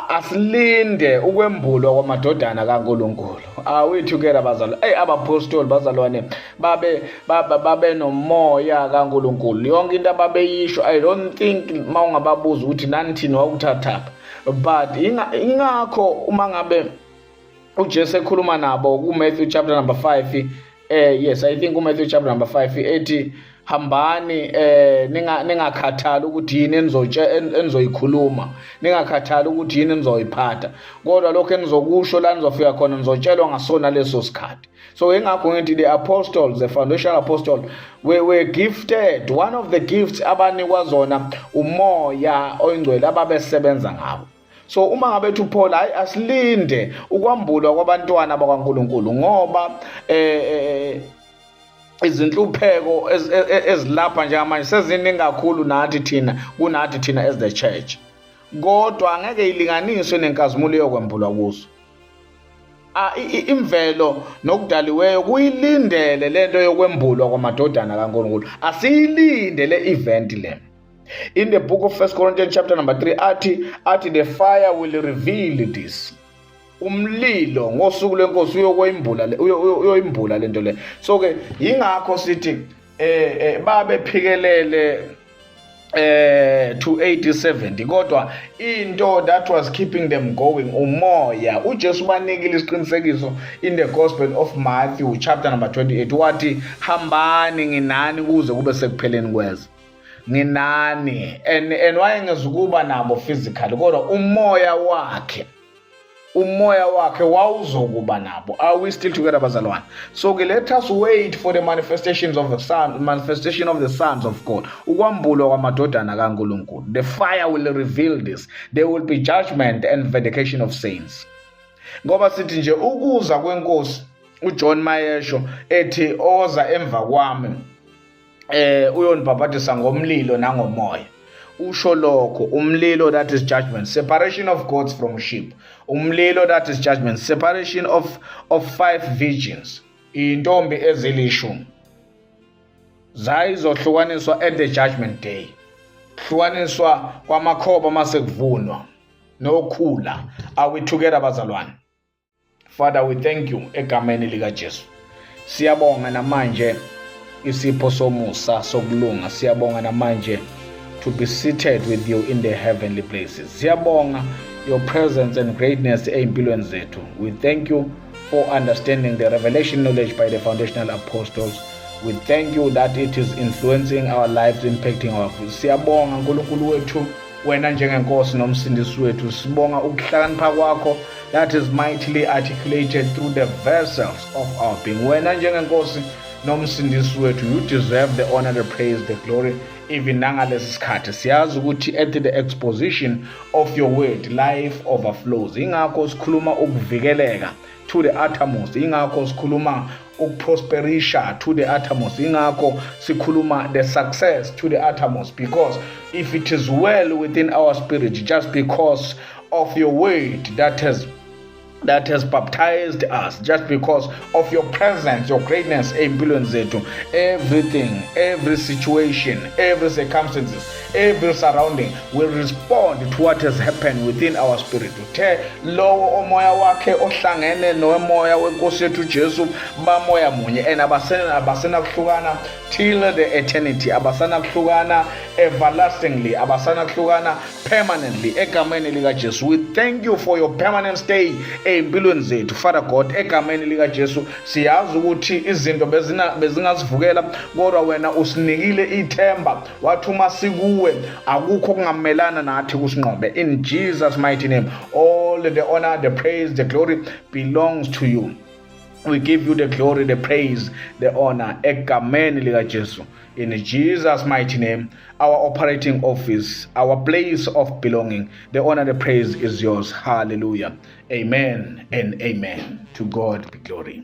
asilinde ukwembulwa kwamadodana kaNkulunkulu. Are we together bazalwane? Abapostoli bazalwane babe nomoya kaNkulunkulu. Yonke into ababeyisho, I don't think mawungababuza ukuthi nani thini wakuthatha. But ingakho uma ngabe uJesu ekhuluma nabo kuMatthew chapter number 5, yes, I think kuMatthew chapter number 5 ethi hambani ningakhathali ukuthi yini enizoyikhuluma, ningakhathali ukuthi yini enizoyiphatha, kodwa lokho enizokusho la nizofika khona nizotshelwa ngasona leso sikhathi. So ingakho ngithi the apostles, the foundational apostles were gifted, one of the gifts abanikwa zona umoya oyingcwele ababesebenza ngawo. So uma ngabe thu Paul asilinde ukwambulwa kwabantwana bakaNkulunkulu ngoba izinhlupheko ezilapha njengamanje seziningi kakhulu kunathi thina as the church, kodwa angeke ilinganiswe nenkazimulo yokwembulwa kuzo. Imvelo nokudaliweyo kuyilindele lento yokwembulwa kwamadodana kaNkulunkulu. Asiyilinde le event le. In the book of 1 Corinthians chapter number 3 athi the fire will reveal this. Umlilo ngosuku lenkosi uyoyimbula lento le. So ke ingakho sithi babephikelele to 80-70, kodwa into that was keeping them going umoya. uJesu banikile isiqinisekiso in the Gospel of Matthew chapter number 28 wathi hambani nginani kuze kube sekupheleni kwezwe. Nginani and wayengezukuba nabo physically, kodwa umoya wakhe wawuzokuba nabo. Are we still together bazalwane? So let us wait for the manifestation of the sons of God, ukwambulwa kwamadodana kaNkulunkulu. The fire will reveal this. There will be judgment and vindication of saints. Ngoba sithi nje ukuza kwenkosi, uJohn Mayesho ethi oza emva kwami uyonibhabhatisa ngomlilo nangomoya. Usho lokho, umlilo that is judgment, separation of goats from sheep. Umlilo that is judgment, separation of 5 virgins. Intombi ezilishumi zayizohlukaniswa at the judgment day. Hlukaniswa kwamakhoba masekuvunwa nokhula. Are we together bazalwane? Father, we thank you egameni lika Jesu. Siyabonga namanje isipho somusa sokulunga. Siyabonga namanje to be seated with you in the heavenly places. Siyabonga your presence and greatness empilweni zethu. We thank you for understanding the revelation knowledge by the foundational apostles. We thank you that it is influencing our lives, impacting our lives. Siyabonga uNkulunkulu wethu, wena njengenkosi nomsindisi wethu. Sibonga ukuhlakanipha kwakho that is mightily articulated through the vessels of our being. Wena njengenkosi nomsindisi wethu, you deserve the honor, the praise, the glory. Even nangalesi sikhathi siyazi ukuthi at the exposition of your word life overflows. Ingakho sikhuluma ukuvikeleka to the uttermost. Ingakho sikhuluma ukuprosperisha to the uttermost. Ingakho sikhuluma the success to the uttermost, because if it is well within our spirit, just because of your word that has baptized us, just because of your presence, your greatness, everything, every situation, every circumstances, every surrounding will respond to what has happened within our spirit. Lowo omoya wakhe ohlangene nomoya wenkosi yethu Jesu bamoya munye, and abasena kuhlukana till the eternity, abasana kuhlukana everlastingly, abasana kuhlukana permanently egameni lika Jesu. We thank you for your permanent stay empilweni zethu. Father God, egameni lika Jesu siyazi ukuthi izinto bezingasivukela, kodwa wena usinikile ithemba, wathi uma sikuwe akukho kungamelana nathi kusinqobe. In Jesus mighty name, all the honor, the praise, the glory belongs to you. We give you the glory, the praise, the honor egameni lika Jesu. In Jesus mighty name, our operating office, our place of belonging, the honor, the praise is yours. Hallelujah. Amen and amen. To God be glory.